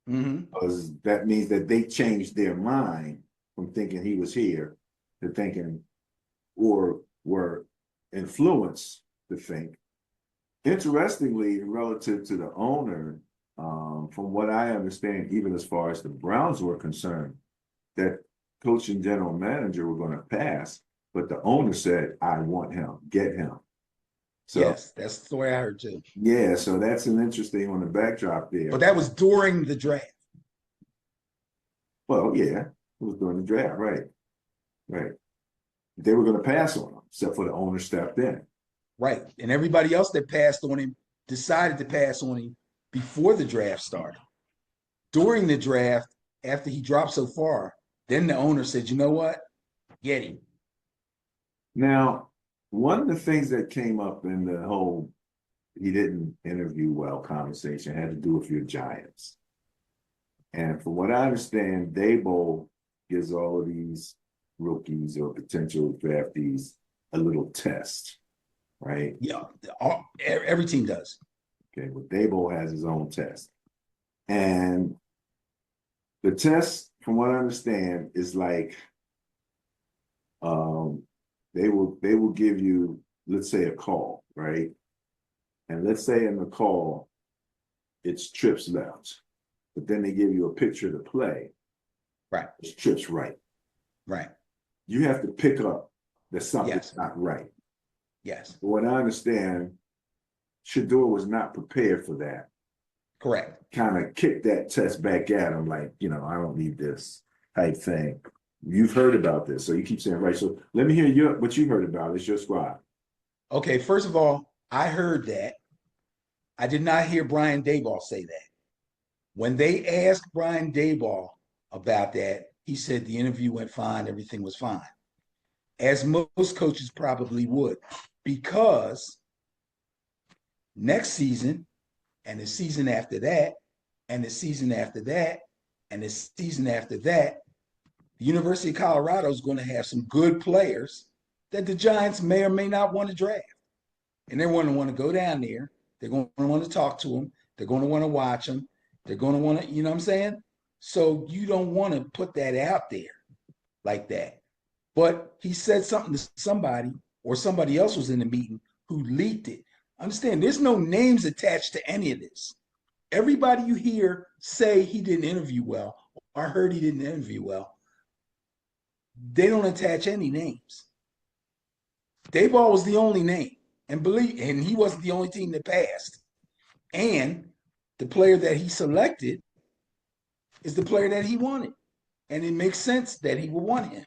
Because that means that they changed their mind from thinking he was here to thinking, or were influenced to think. Interestingly, relative to the owner, from what I understand, even as far as the Browns were concerned, that coach and general manager were going to pass, but the owner said, I want him, get him. So, yes, that's the way I heard too. Yeah, so that's an interesting on the backdrop there. But that was during the draft. Well, yeah, it was during the draft, right. Right. They were going to pass on him, except for the owner stepped in. Right. And everybody else that passed on him decided to pass on him before the draft started. During the draft, after he dropped so far, then the owner said, you know what? Get him. Now, one of the things that came up in the whole he didn't interview well conversation had to do with your Giants. And from what I understand, BBall gives all of these rookies or potential draftees a little test, right? Yeah, every team does. Okay, well, BBall has his own test. And the test, from what I understand, is like they will give you, let's say, a call, right? And let's say in the call, it's trips left, but then they give you a picture to play. Right. It's trips right. Right. You have to pick up that something's not right. Yes. But what I understand, Shedeur was not prepared for that. Correct. Kind of kicked that test back at him like, I don't need this type thing. You've heard about this, so you keep saying right. So let me hear what you heard about. It's your squad. Okay, first of all, I heard that. I did not hear Brian Daboll say that. When they asked Brian Daboll about that, he said the interview went fine, everything was fine. As most coaches probably would, because next season and the season after that, and the season after that, and the season after that, the University of Colorado is going to have some good players that the Giants may or may not want to draft. And they're going to want to go down there. They're going to want to talk to them. They're going to want to watch them. They're going to want to, you know what I'm saying? So you don't want to put that out there like that. But he said something to somebody, or somebody else was in the meeting who leaked it. Understand, there's no names attached to any of this. Everybody you hear say he didn't interview well, or heard he didn't interview well, they don't attach any names. Dayball was the only name, and he wasn't the only team that passed. And the player that he selected is the player that he wanted. And it makes sense that he would want him.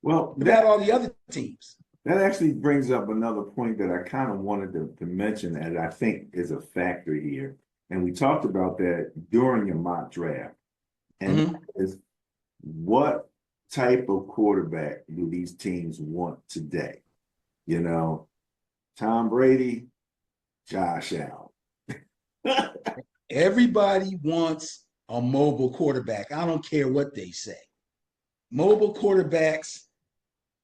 Well, about all the other teams. That actually brings up another point that I kind of wanted to mention, and I think is a factor here. And we talked about that during your mock draft. And is what type of quarterback do these teams want today? Tom Brady, Josh Allen. Everybody wants a mobile quarterback. I don't care what they say. Mobile quarterbacks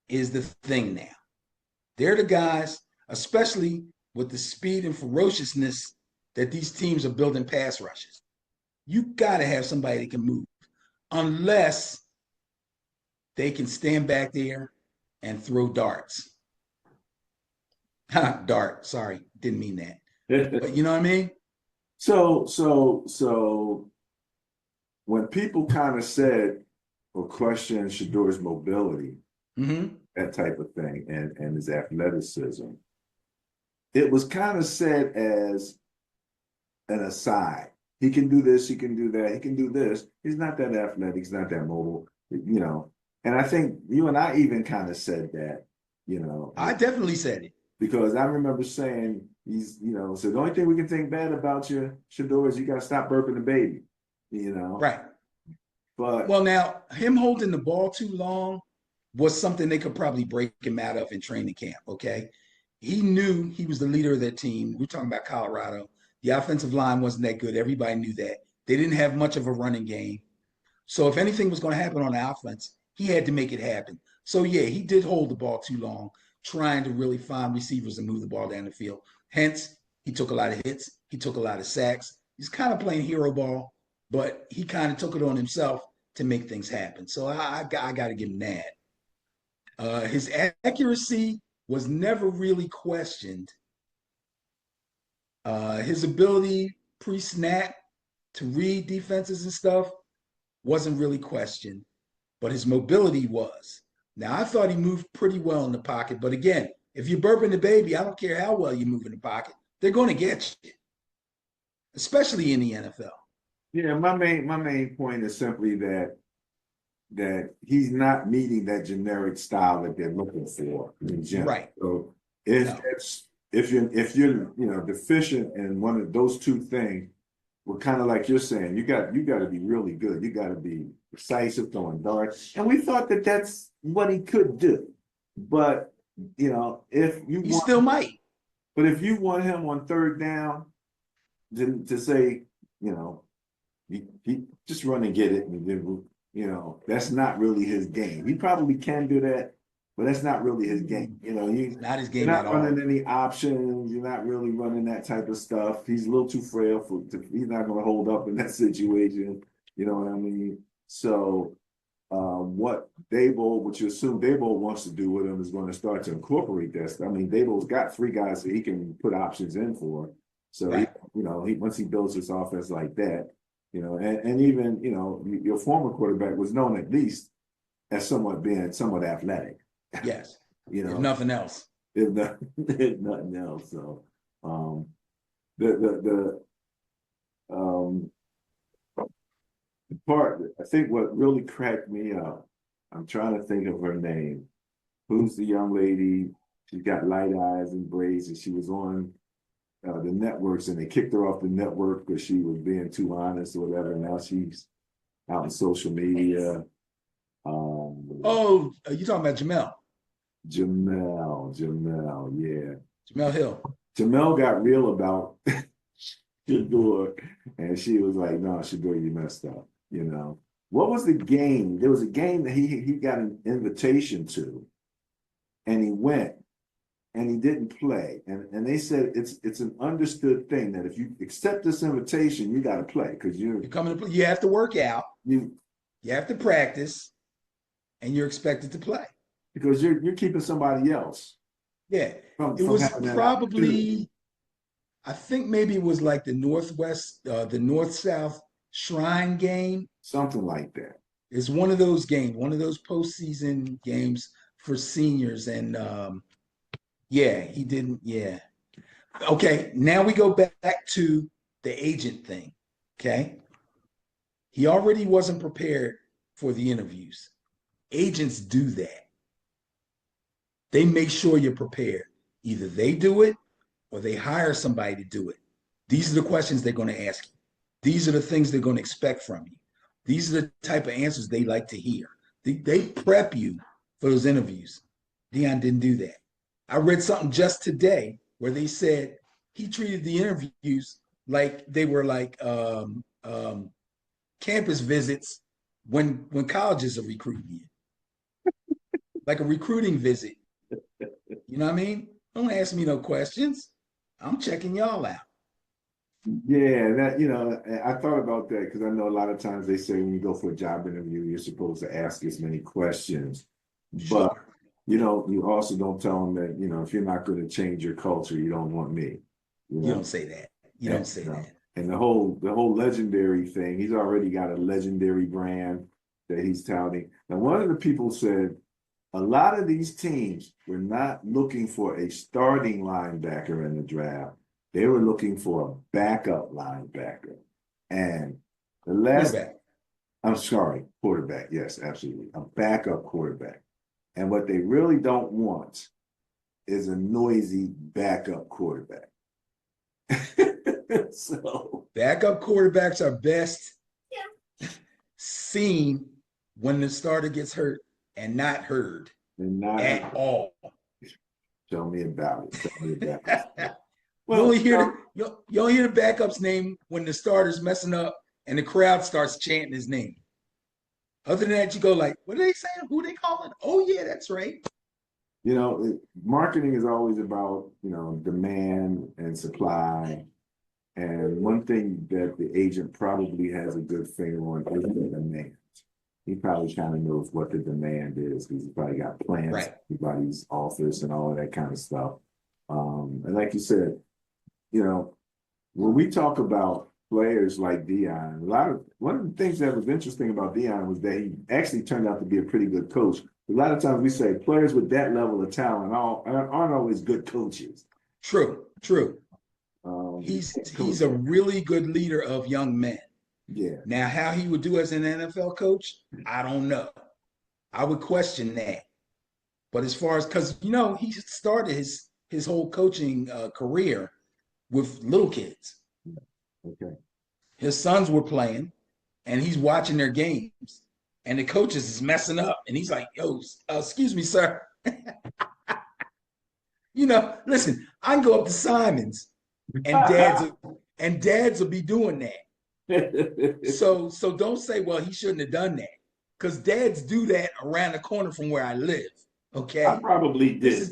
is the thing now. They're the guys, especially with the speed and ferociousness that these teams are building pass rushes. You got to have somebody that can move, unless they can stand back there and throw darts. Dart, sorry, didn't mean that. But you know what I mean? So when people kind of said or questioned Shedeur's mobility, that type of thing, and his athleticism, it was kind of said as an aside. He can do this, he can do that, he can do this. He's not that athletic, he's not that mobile, And I think you and I even kind of said that, I definitely said it. Because I remember saying, he's, so the only thing we can think bad about you, Shedeur, is you got to stop burping the baby, Right. But Well, now him holding the ball too long was something they could probably break him out of in training camp. Okay. He knew he was the leader of their team. We're talking about Colorado. The offensive line wasn't that good. Everybody knew that. They didn't have much of a running game. So if anything was going to happen on the offense, he had to make it happen. So yeah, he did hold the ball too long, trying to really find receivers and move the ball down the field. Hence, he took a lot of hits. He took a lot of sacks. He's kind of playing hero ball, but he kind of took it on himself to make things happen. So I got to give him that. His accuracy was never really questioned. His ability pre-snap to read defenses and stuff wasn't really questioned, but his mobility was. Now, I thought he moved pretty well in the pocket, but again, if you're burping the baby, I don't care how well you move in the pocket, they're going to get you, especially in the NFL. yeah, my main point is simply that he's not meeting that generic style that they're looking for in general. Right. So No. if you're deficient in one of those two things, well, kind of like you're saying, you got to be really good. You got to be precise at throwing darts, and we thought that that's what he could do. But if you He still might. but if you want him on third down, to say, he just run and get it, and then that's not really his game. He probably can do that, but that's not really his game. Not his game you're at not all. running any options. You're not really running that type of stuff. He's a little too frail he's not going to hold up in that situation. You know what I mean? So, what Daboll, which you assume Daboll wants to do with him, is going to start to incorporate that. I mean, Daboll's got three guys that he can put options in for. So, Right. once he builds his offense like that, and even, your former quarterback was known at least as being somewhat athletic. Yes. If nothing else. If nothing else. So, the part, I think what really cracked me up, I'm trying to think of her name. Who's the young lady? She's got light eyes and braids, and she was on the networks, and they kicked her off the network because she was being too honest or whatever. Now she's out on social media. Oh, you talking about Jamel? Jamel, yeah. Jamel Hill. Jamel got real about Shedeur, and she was like, "No, Shedeur, you messed up." What was the game? There was a game that he got an invitation to, and he went, and he didn't play. And they said it's an understood thing that if you accept this invitation, you got to play because you're coming to play. You have to work out. You have to practice, and you're expected to play because you're keeping somebody else. Yeah, it was probably. I think maybe it was like the North-South Shrine game. Something like that. It's one of those games, one of those postseason games for seniors. And yeah, he didn't. Yeah. Okay, now we go back to the agent thing. Okay. He already wasn't prepared for the interviews. Agents do that. They make sure you're prepared. Either they do it or they hire somebody to do it. These are the questions they're going to ask you. These are the things they're going to expect from you. These are the type of answers they like to hear. They prep you for those interviews. Deion didn't do that. I read something just today where they said he treated the interviews like they were like campus visits when colleges are recruiting you. Like a recruiting visit. You know what I mean? Don't ask me no questions. I'm checking y'all out. Yeah, I thought about that because I know a lot of times they say when you go for a job interview, you're supposed to ask as many questions. Sure. But, you also don't tell them that, if you're not going to change your culture, you don't want me. You don't say that. You don't say that. And the whole legendary thing, he's already got a legendary brand that he's touting. Now, one of the people said, a lot of these teams were not looking for a starting linebacker in the draft. They were looking for a backup linebacker. And the last, quarterback. Yes, absolutely. A backup quarterback. And what they really don't want is a noisy backup quarterback. So Backup quarterbacks are best seen when the starter gets hurt and not heard and not at all. show me about it. Tell me about it. You Well, only hear you only hear the backup's name when the starter's messing up and the crowd starts chanting his name. Other than that, you go like, "What are they saying? Who they calling? Oh yeah, that's right." marketing is always about, demand and supply. And one thing that the agent probably has a good finger on is the demand. He probably kind of knows what the demand is because he probably got plans, Right. everybody's office and all of that kind of stuff. And like you said, when we talk about players like Dion, one of the things that was interesting about Dion was that he actually turned out to be a pretty good coach. A lot of times we say players with that level of talent aren't always good coaches. True. He's a really good leader of young men. Yeah. Now, how he would do as an NFL coach, I don't know. I would question that. But as far as because he started his whole coaching career with little kids. Okay. His sons were playing, and he's watching their games, and the coaches is messing up, and he's like, "Yo, excuse me, sir." Listen, I can go up to Simon's, and dads will be doing that. So don't say, "Well, he shouldn't have done that," because dads do that around the corner from where I live. Okay, I probably did.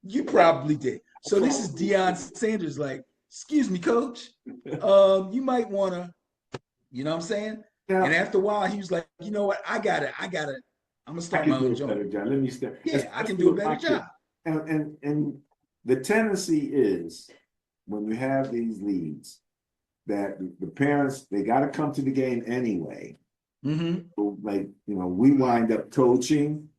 You probably did. So this is Deion Sanders, like, "Excuse me, coach. You might want to," you know what I'm saying? Now, and after a while, he was like, "You know what? I got it. I'm gonna start my own joint. Let me start. Yeah, I can do a better job." And the tendency is when you have these leads that the parents they got to come to the game anyway. Mm-hmm. So, we wind up coaching.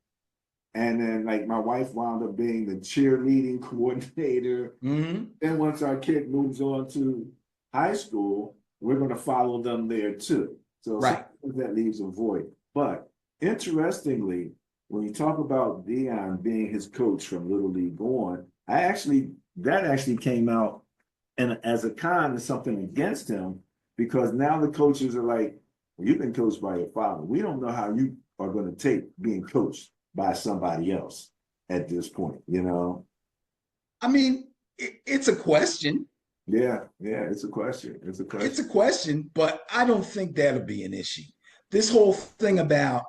And then, my wife wound up being the cheerleading coordinator. Mm-hmm. Then once our kid moves on to high school, we're going to follow them there too. So right. That leaves a void. But interestingly, when you talk about Dion being his coach from Little League on, that actually came out and as a con and something against him because now the coaches are like, well, you've been coached by your father. We don't know how you are going to take being coached by somebody else at this point, I mean, it's a question. Yeah, it's a question. It's a question, but I don't think that'll be an issue. This whole thing about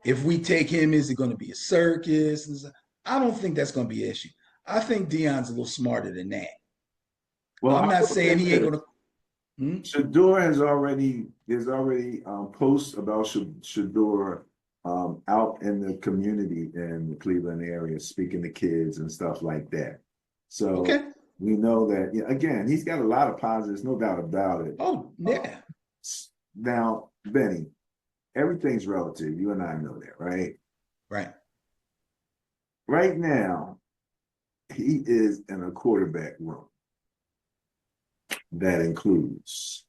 if we take him, is it going to be a circus? I don't think that's going to be an issue. I think Deion's a little smarter than that. Well, I'm not saying he ain't going to. Shedeur has already posts about Shedeur out in the community in the Cleveland area, speaking to kids and stuff like that. So we know that again, he's got a lot of positives, no doubt about it. Oh yeah. Now, Benny, everything's relative. You and I know that, right? Right. Right now, he is in a quarterback room that includes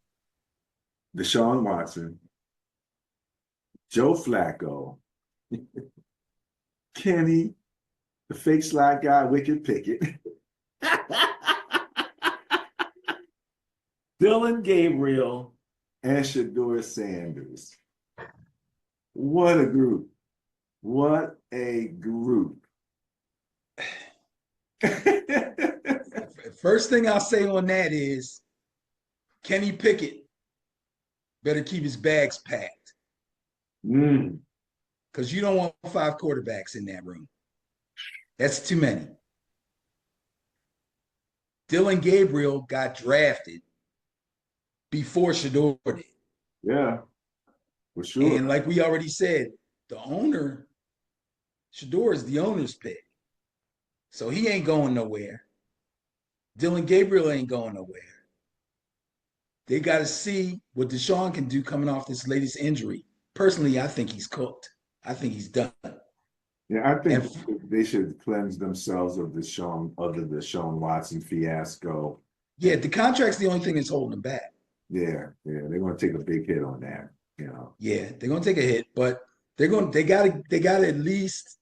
Deshaun Watson, Joe Flacco, Kenny, the fake slide guy, Wicked Pickett, Dylan Gabriel, and Shedeur Sanders. What a group. What a group. First thing I'll say on that is Kenny Pickett better keep his bags packed. Because you don't want 5 quarterbacks in that room. That's too many. Dylan Gabriel got drafted before Shedeur did. Yeah, for sure. And like we already said, the owner, Shedeur is the owner's pick. So he ain't going nowhere. Dylan Gabriel ain't going nowhere. They got to see what Deshaun can do coming off this latest injury. Personally, I think he's cooked. I think he's done. Yeah, I think they should cleanse themselves of the Deshaun Watson fiasco. Yeah, the contract's the only thing that's holding them back. Yeah, they're going to take a big hit on that. Yeah, they're going to take a hit, but they got to at least,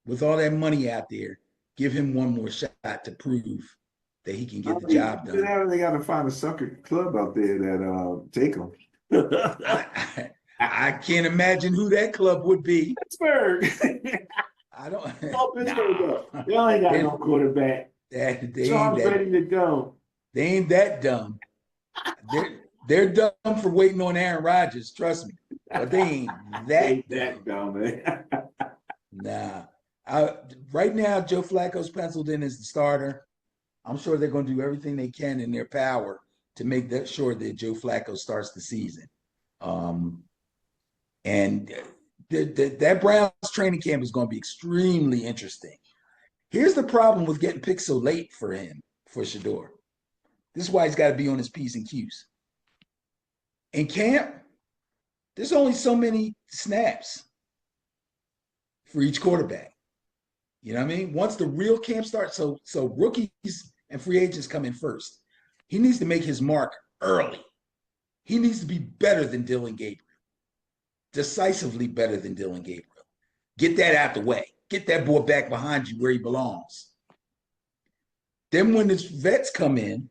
with all that money out there, give him one more shot to prove that he can get the job done. They got to find a sucker club out there that take him. I can't imagine who that club would be. Pittsburgh. I don't. Oh, Pittsburgh up. Y'all ain't got no quarterback. Sean's ready to go. They ain't that dumb. They're dumb for waiting on Aaron Rodgers. Trust me, but they ain't that dumb, man. Nah. Right now, Joe Flacco's penciled in as the starter. I'm sure they're going to do everything they can in their power to make sure that Joe Flacco starts the season. And that Browns training camp is going to be extremely interesting. Here's the problem with getting picked so late for Shedeur. This is why he's got to be on his P's and Q's. In camp, there's only so many snaps for each quarterback. You know what I mean? Once the real camp starts, so rookies and free agents come in first. He needs to make his mark early. He needs to be better than Dillon Gabriel. Decisively better than Dillon Gabriel. Get that out the way. Get that boy back behind you where he belongs. Then when the vets come in,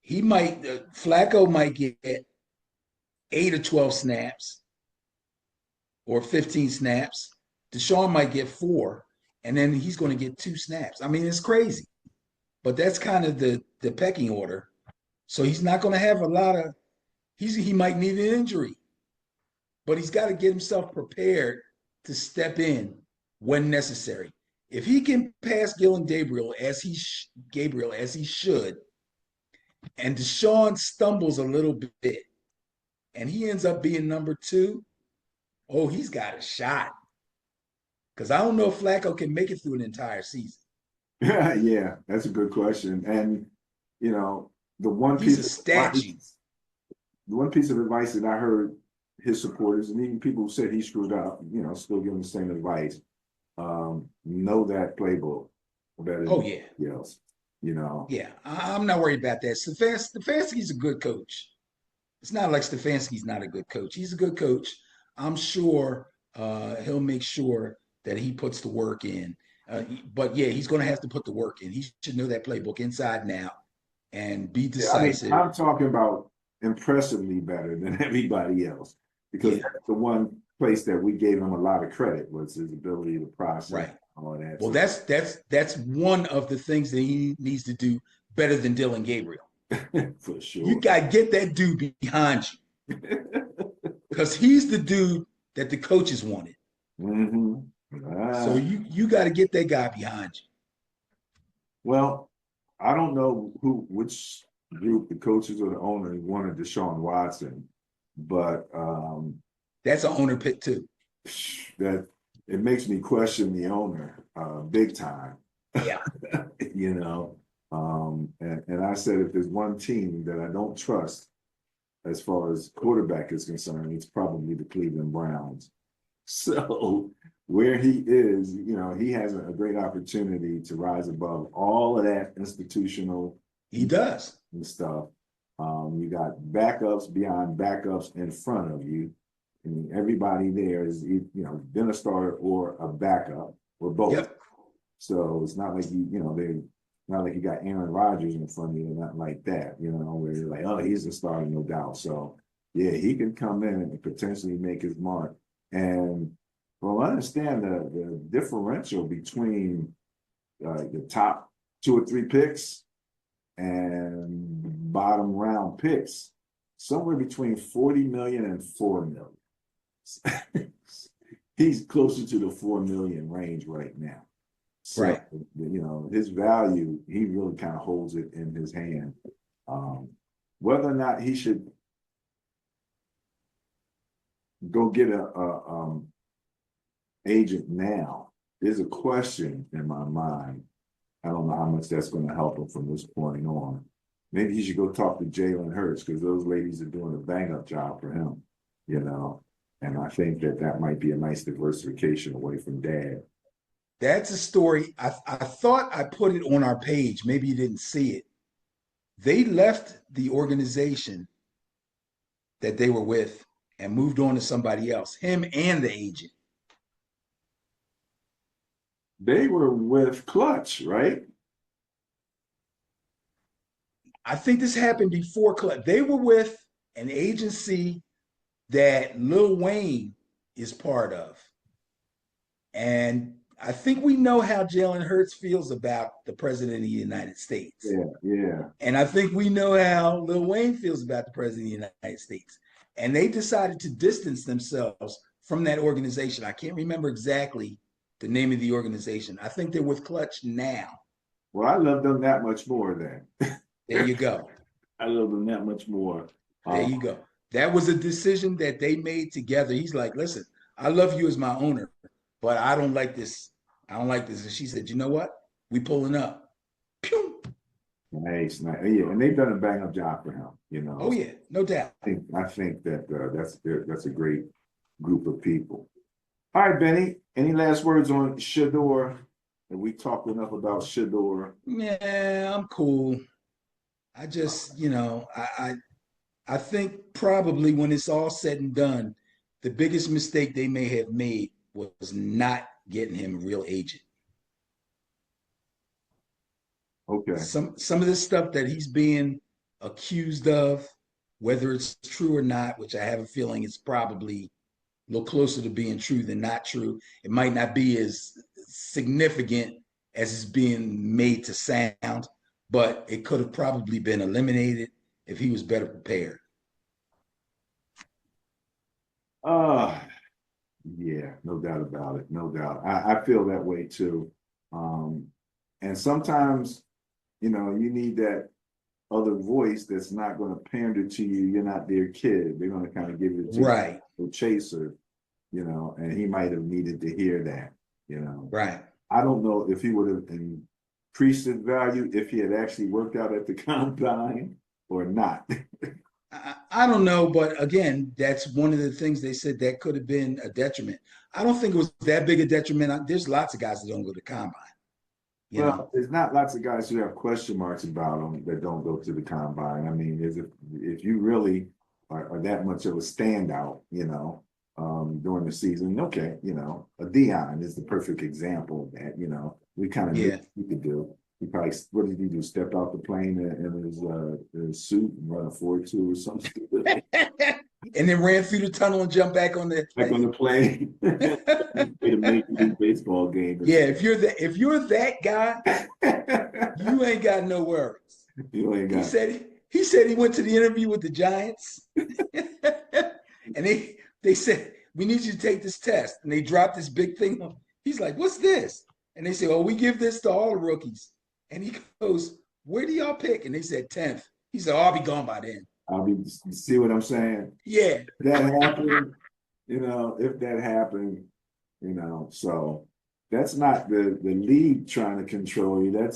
Flacco might get 8 or 12 snaps or 15 snaps. Deshaun might get 4, and then he's going to get 2 snaps. I mean, it's crazy. But that's kind of the pecking order. So he's not going to have a lot of – he might need an injury. But he's got to get himself prepared to step in when necessary. If he can pass Dillon Gabriel as he should, and Deshaun stumbles a little bit, and he ends up being number 2, oh, he's got a shot. Because I don't know if Flacco can make it through an entire season. Yeah, that's a good question. And, you know, the one piece of advice that I heard his supporters and even people who said he screwed up, you know, still giving the same advice. Know that playbook better than anybody else. You know. Yeah, I'm not worried about that. Stefanski's a good coach. It's not like Stefanski's not a good coach. He's a good coach. I'm sure he'll make sure that he puts the work in. But yeah, he's going to have to put the work in. He should know that playbook inside and out and be decisive. I'm talking about impressively better than everybody else because that's the one place that we gave him a lot of credit was his ability to process. Right. All that. Well, that's one of the things that he needs to do better than Dillon Gabriel. For sure. You got to get that dude behind you because he's the dude that the coaches wanted. Mm-hmm. So you got to get that guy behind you. Well, I don't know which group, the coaches or the owners, wanted Deshaun Watson, but that's an owner pick too. That it makes me question the owner big time. Yeah. You know, and I said if there's one team that I don't trust as far as quarterback is concerned, it's probably the Cleveland Browns. So where he is, you know, he has a great opportunity to rise above all of that institutional. He does. And stuff. You got backups beyond backups in front of you. I mean, everybody there is, you know, been a starter or a backup or both. Yep. So it's not like not like you got Aaron Rodgers in front of you or nothing like that, you know, where you're like, oh, he's a starter, no doubt. So yeah, he can come in and potentially make his mark. And well, I understand the differential between the top 2 or 3 picks and bottom round picks, somewhere between 40 million and 4 million. He's closer to the 4 million range right now. So, right. You know, his value, he really kind of holds it in his hand. Whether or not he should go get a agent now is a question in my mind. I don't know how much that's going to help him from this point on. Maybe he should go talk to Jalen Hurts because those ladies are doing a bang-up job for him, you know. And I think that might be a nice diversification away from dad. That's a story. I thought I put it on our page. Maybe you didn't see it. They left the organization that they were with and moved on to somebody else, him and the agent. They were with Clutch, right? I think this happened before Clutch. They were with an agency that Lil Wayne is part of. And I think we know how Jalen Hurts feels about the president of the United States. Yeah, yeah. And I think we know how Lil Wayne feels about the president of the United States. And they decided to distance themselves from that organization. I can't remember exactly the name of the organization. I think they're with Clutch now. Well, I love them that much more then. There you go. I love them that much more. There you go. That was a decision that they made together. He's like, listen, I love you as my owner, but I don't like this. I don't like this. And she said, you know what? We pulling up. Pew. Nice, nice. Yeah, and they've done a bang up job for him, you know. Oh yeah, no doubt. I think that that's a great group of people. All right, Benny. Any last words on Shedeur? And we talked enough about Shedeur. Yeah, I'm cool. I just, I think probably when it's all said and done, the biggest mistake they may have made was not getting him a real agent. Okay. Some of this stuff that he's being accused of, whether it's true or not, which I have a feeling it's probably a little closer to being true than not true. It might not be as significant as it's being made to sound, but it could have probably been eliminated if he was better prepared. Yeah, no doubt about it. No doubt. I feel that way too. And sometimes, you need that other voice that's not going to pander to you. You're not their kid. They're going to kind of give it to right. the chaser, and he might have needed to hear that, Right. I don't know if he would have increased his value if he had actually worked out at the combine or not. I don't know, but again, that's one of the things they said that could have been a detriment. I don't think it was that big a detriment. There's lots of guys that don't go to the combine. There's not lots of guys who have question marks about them that don't go to the combine. I mean, if you really are that much of a standout, during the season, okay, a Dion is the perfect example of that. We kind of knew what he could do. He probably, what did he do? Stepped off the plane in his suit and run a 4.2 or something. And then ran through the tunnel and jumped back on the plane. Played a Major League Baseball game. Yeah, if you're that guy, you ain't got no worries. You ain't got. He said he went to the interview with the Giants, and they said, we need you to take this test, and they dropped this big thing. He's like, what's this? And they say, oh, we give this to all the rookies. And he goes, where do y'all pick? And they said 10th. He said, oh, I'll be gone by then. See what I'm saying? Yeah. If that happened, if that happened, so that's not the league trying to control you.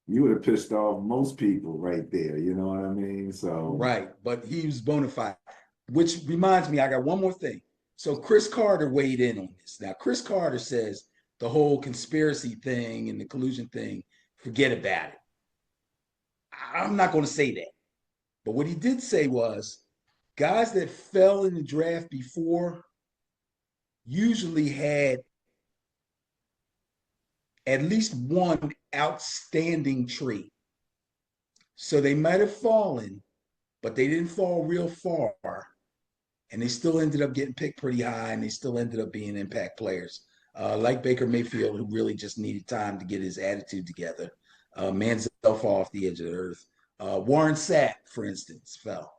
You would have pissed off most people right there. You know what I mean? So right, but he was bona fide, which reminds me, I got one more thing. So Chris Carter weighed in on this. Now, Chris Carter says the whole conspiracy thing and the collusion thing, forget about it. I'm not going to say that. But what he did say was guys that fell in the draft before usually had at least one outstanding trait. So they might have fallen, but they didn't fall real far. And they still ended up getting picked pretty high, and they still ended up being impact players. Like Baker Mayfield, who really just needed time to get his attitude together. Manziel fell off the edge of the earth. Warren Sapp, for instance, fell.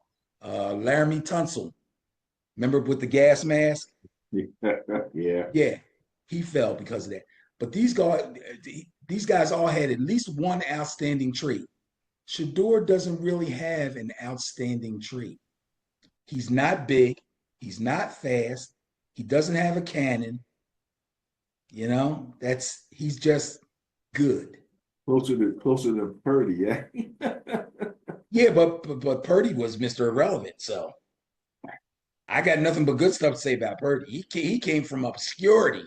Laramie Tunsil, remember with the gas mask? Yeah, he fell because of that. But these guys all had at least one outstanding trait. Shedeur doesn't really have an outstanding trait. He's not big. He's not fast. He doesn't have a cannon. He's just good. Closer to Purdy, yeah. Yeah, but Purdy was Mr. Irrelevant, so I got nothing but good stuff to say about Purdy. He came from obscurity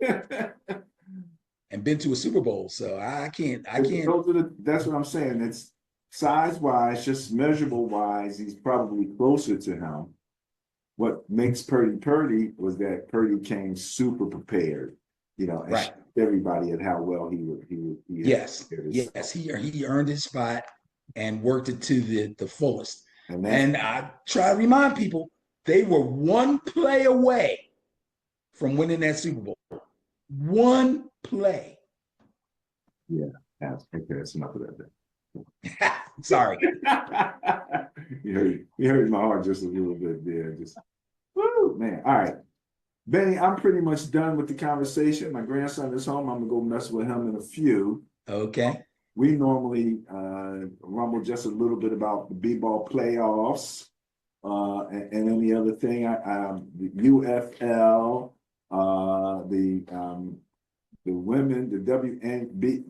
and been to a Super Bowl, so I can't. That's what I'm saying. It's size-wise, just measurable-wise, he's probably closer to him. What makes Purdy was that Purdy came super prepared, and right. everybody at how well he yes, he earned his spot. and worked it to the fullest. And that's And I try to remind people they were one play away from winning that Super Bowl. One play. yeah. Okay, that's enough of that. Sorry. You hurt my heart just a little bit there. Just woo, man. All right. Benny, I'm pretty much done with the conversation. My grandson is home. I'm gonna go mess with him in a few. Okay. We normally rumble just a little bit about the BBall playoffs and any other thing. The UFL, the women, the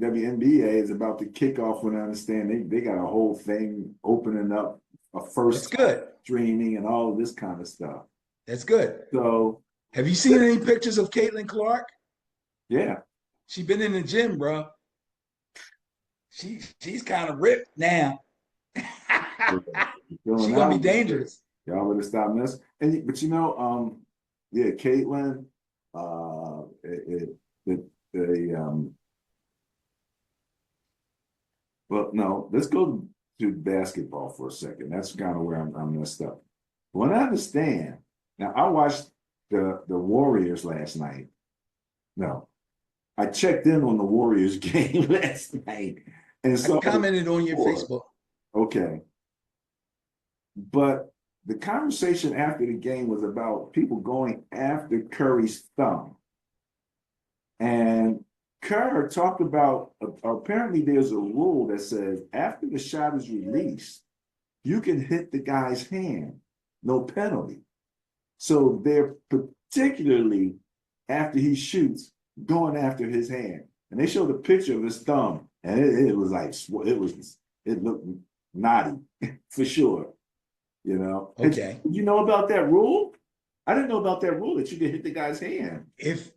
WNBA is about to kick off. When I understand they got a whole thing opening up a first That's good. streaming and all of this kind of stuff. That's good. So, have you seen any pictures of Caitlin Clark? yeah, She's been in the gym, bro. She's kind of ripped now. She's gonna be dangerous. Y'all better stop messing. But yeah, Caitlin, well, no, let's go to basketball for a second. That's kind of where I'm messed up. When I understand, now I watched the Warriors last night. No, I checked in on the Warriors game last night. And so I commented on your Facebook. Okay. But the conversation after the game was about people going after Curry's thumb. And Kerr talked about apparently there's a rule that says after the shot is released, you can hit the guy's hand, no penalty. So they're particularly after he shoots, going after his hand. And they showed a picture of his thumb, and it was like it looked naughty for sure. Okay. Did you know about that rule? I didn't know about that rule that you could hit the guy's hand. If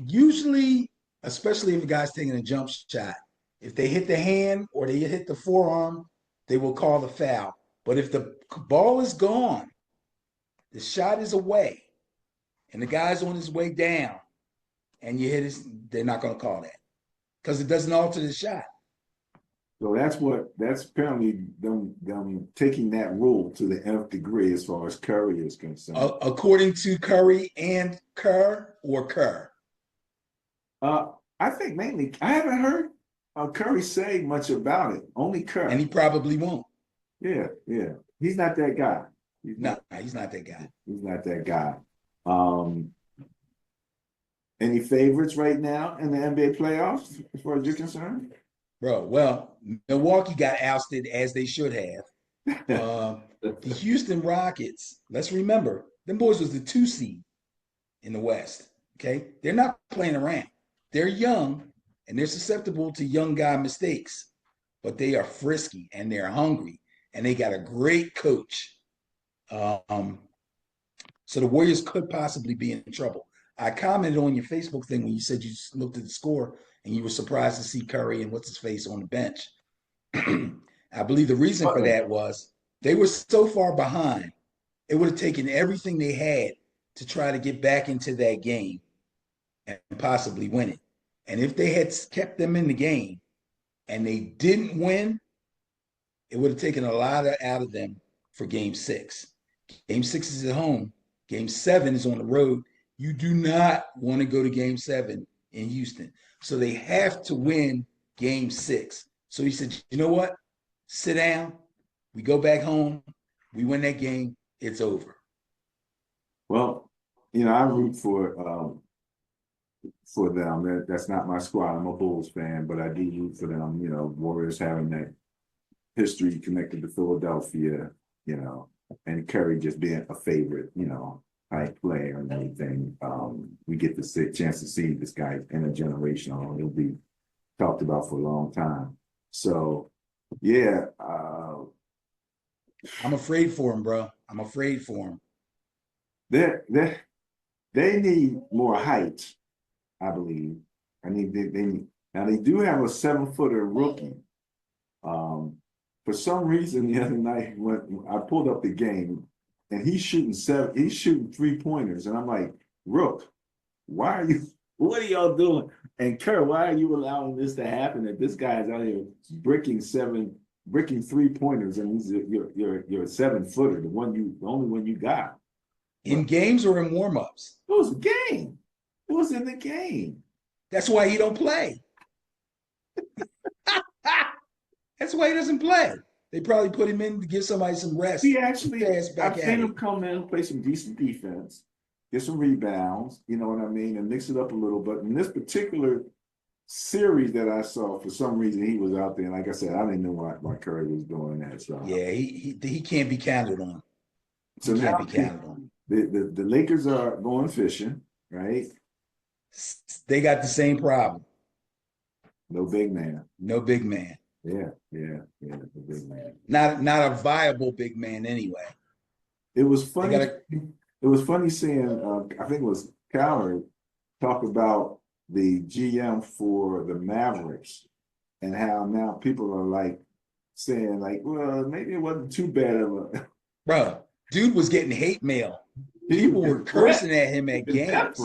usually, especially if the guy's taking a jump shot, if they hit the hand or they hit the forearm, they will call the foul. But if the ball is gone, the shot is away, and the guy's on his way down, and you hit his, they're not going to call that because it doesn't alter the shot. So that's apparently them taking that rule to the nth degree as far as Curry is concerned. According to Curry and Kerr or Kerr? I think mainly, I haven't heard Curry say much about it. Only Kerr. And he probably won't. Yeah. He's not that guy. He's not that guy. He's not that guy. Any favorites right now in the NBA playoffs as far as you're concerned? Bro, well, Milwaukee got ousted as they should have. The Houston Rockets, let's remember, them boys was the 2 seed in the West. Okay? They're not playing around. They're young and they're susceptible to young guy mistakes, but they are frisky and they're hungry and they got a great coach. So the Warriors could possibly be in trouble. I commented on your Facebook thing when you said you looked at the score and you were surprised to see Curry and what's his face on the bench. I believe the reason for that was they were so far behind. It would have taken everything they had to try to get back into that game and possibly win it. And if they had kept them in the game and they didn't win, it would have taken a lot out of them for game 6. Game 6 is at home. Game 7 is on the road. You do not want to go to game 7 in Houston. So they have to win game 6. So he said, you know what? Sit down. We go back home. We win that game. It's over. Well, I root for them. That's not my squad. I'm a Bulls fan, but I do root for them. Warriors having that history connected to Philadelphia, and Curry just being a favorite, type player and everything. We get the chance to see this guy intergenerational. He'll be talked about for a long time. So, yeah. I'm afraid for him, bro. I'm afraid for him. They need more height, I believe. Now they do have a 7-footer rookie. For some reason the other night when I pulled up the game and he's shooting 3-pointers, and I'm like, Rook, what are y'all doing? And Kerr, why are you allowing this to happen? That this guy is out here bricking 7 bricking 3-pointers, and he's you're a 7-footer, the only one you got. In games or in warm-ups? It was a game. It was in the game. That's why he don't play. That's why he doesn't play. They probably put him in to give somebody some rest. He actually, I've seen him come in and play some decent defense, get some rebounds, you know what I mean, and mix it up a little. But in this particular series that I saw, for some reason, he was out there. And like I said, I didn't know why Curry was doing that. So yeah, he can't be counted on. So now the Lakers are going fishing, right? They got the same problem. No big man. No big man. Yeah, the big man. Not a viable big man anyway. It was funny. It was funny seeing. I think it was Coward talk about the GM for the Mavericks and how now people are like saying like, well, maybe it wasn't too bad of a. Bro, dude was getting hate mail. People were cursing at him at games.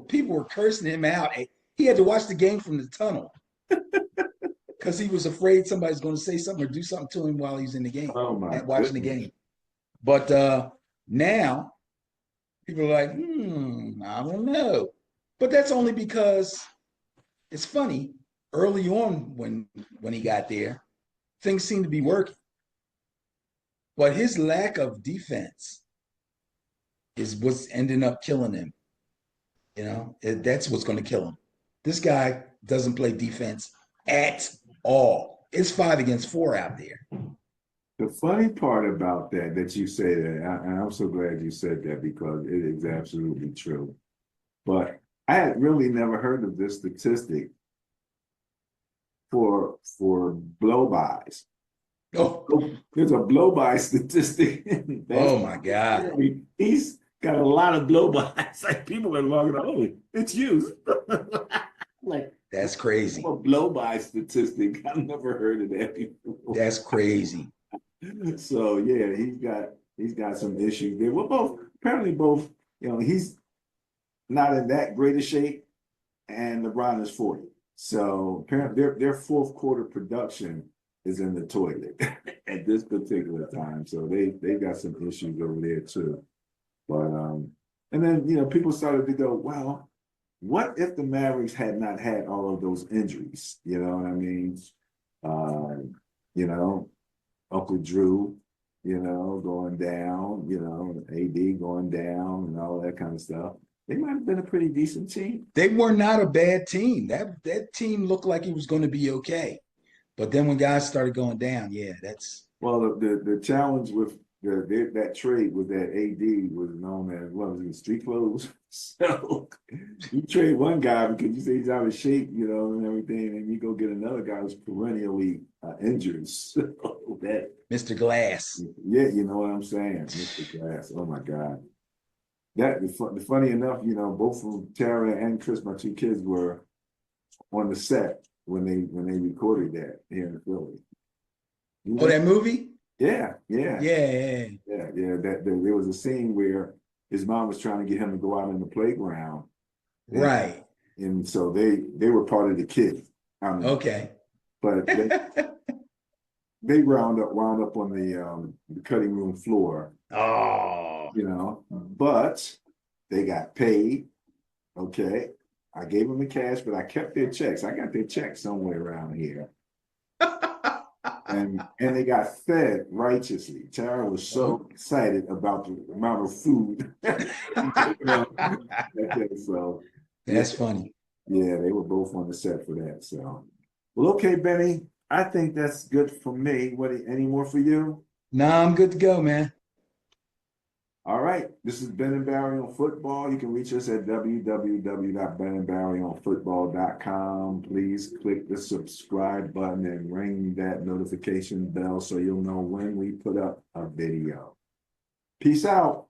People were cursing him out. He had to watch the game from the tunnel because he was afraid somebody's going to say something or do something to him while he's in the game, watching the game. But now people are like, I don't know. But that's only because it's funny. Early on when he got there, things seemed to be working. But his lack of defense is what's ending up killing him. You know, that's what's going to kill him. This guy doesn't play defense at all. It's 5 against 4 out there. The funny part about that you say that, and I'm so glad you said that because it is absolutely true. But I had really never heard of this statistic for blow-bys. Oh, there's a blow-by statistic. Oh my God. He's got a lot of blow-bys. Like people are logging on, oh, it's you. Like that's crazy. A blow-by statistic. I've never heard of that before. That's crazy. So yeah, he's got some issues there. Well, apparently both, you know, he's not in that great a shape, and LeBron is 40. So apparently their fourth quarter production is in the toilet at this particular time. So they've got some issues over there too. But and then, you know, people started to go, well, what if the Mavericks had not had all of those injuries? You know what I mean? You know, Uncle Drew, you know, going down, you know, AD going down and all that kind of stuff. They might have been a pretty decent team. They were not a bad team. That team looked like it was going to be okay. But then when guys started going down, yeah, that's well, the challenge with that trade was that AD was known as what was it, street clothes. So you trade one guy because you say he's out of shape, you know, and everything, and you go get another guy who's perennially injured. So that Mr. Glass. Yeah, you know what I'm saying, Mr. Glass. Oh my God. The funny enough, you know, both of Tara and Chris, my 2 kids, were on the set when they recorded that here in Philly. Oh, that movie? Yeah. That There was a scene where his mom was trying to get him to go out in the playground. Right. And so they were part of the kids. Okay. But they wound up on the cutting room floor. Oh. You know, but they got paid. Okay. I gave them the cash, but I kept their checks. I got their checks somewhere around here. and they got fed righteously. Tara was so excited about the amount of food. So that's funny. Yeah, they were both on the set for that. So, well, okay, Benny, I think that's good for me. Any more for you? No, I'm good to go, man. All right, this is Ben and Barry on football. You can reach us at www.benandbarryonfootball.com. Please click the subscribe button and ring that notification bell so you'll know when we put up a video. Peace out.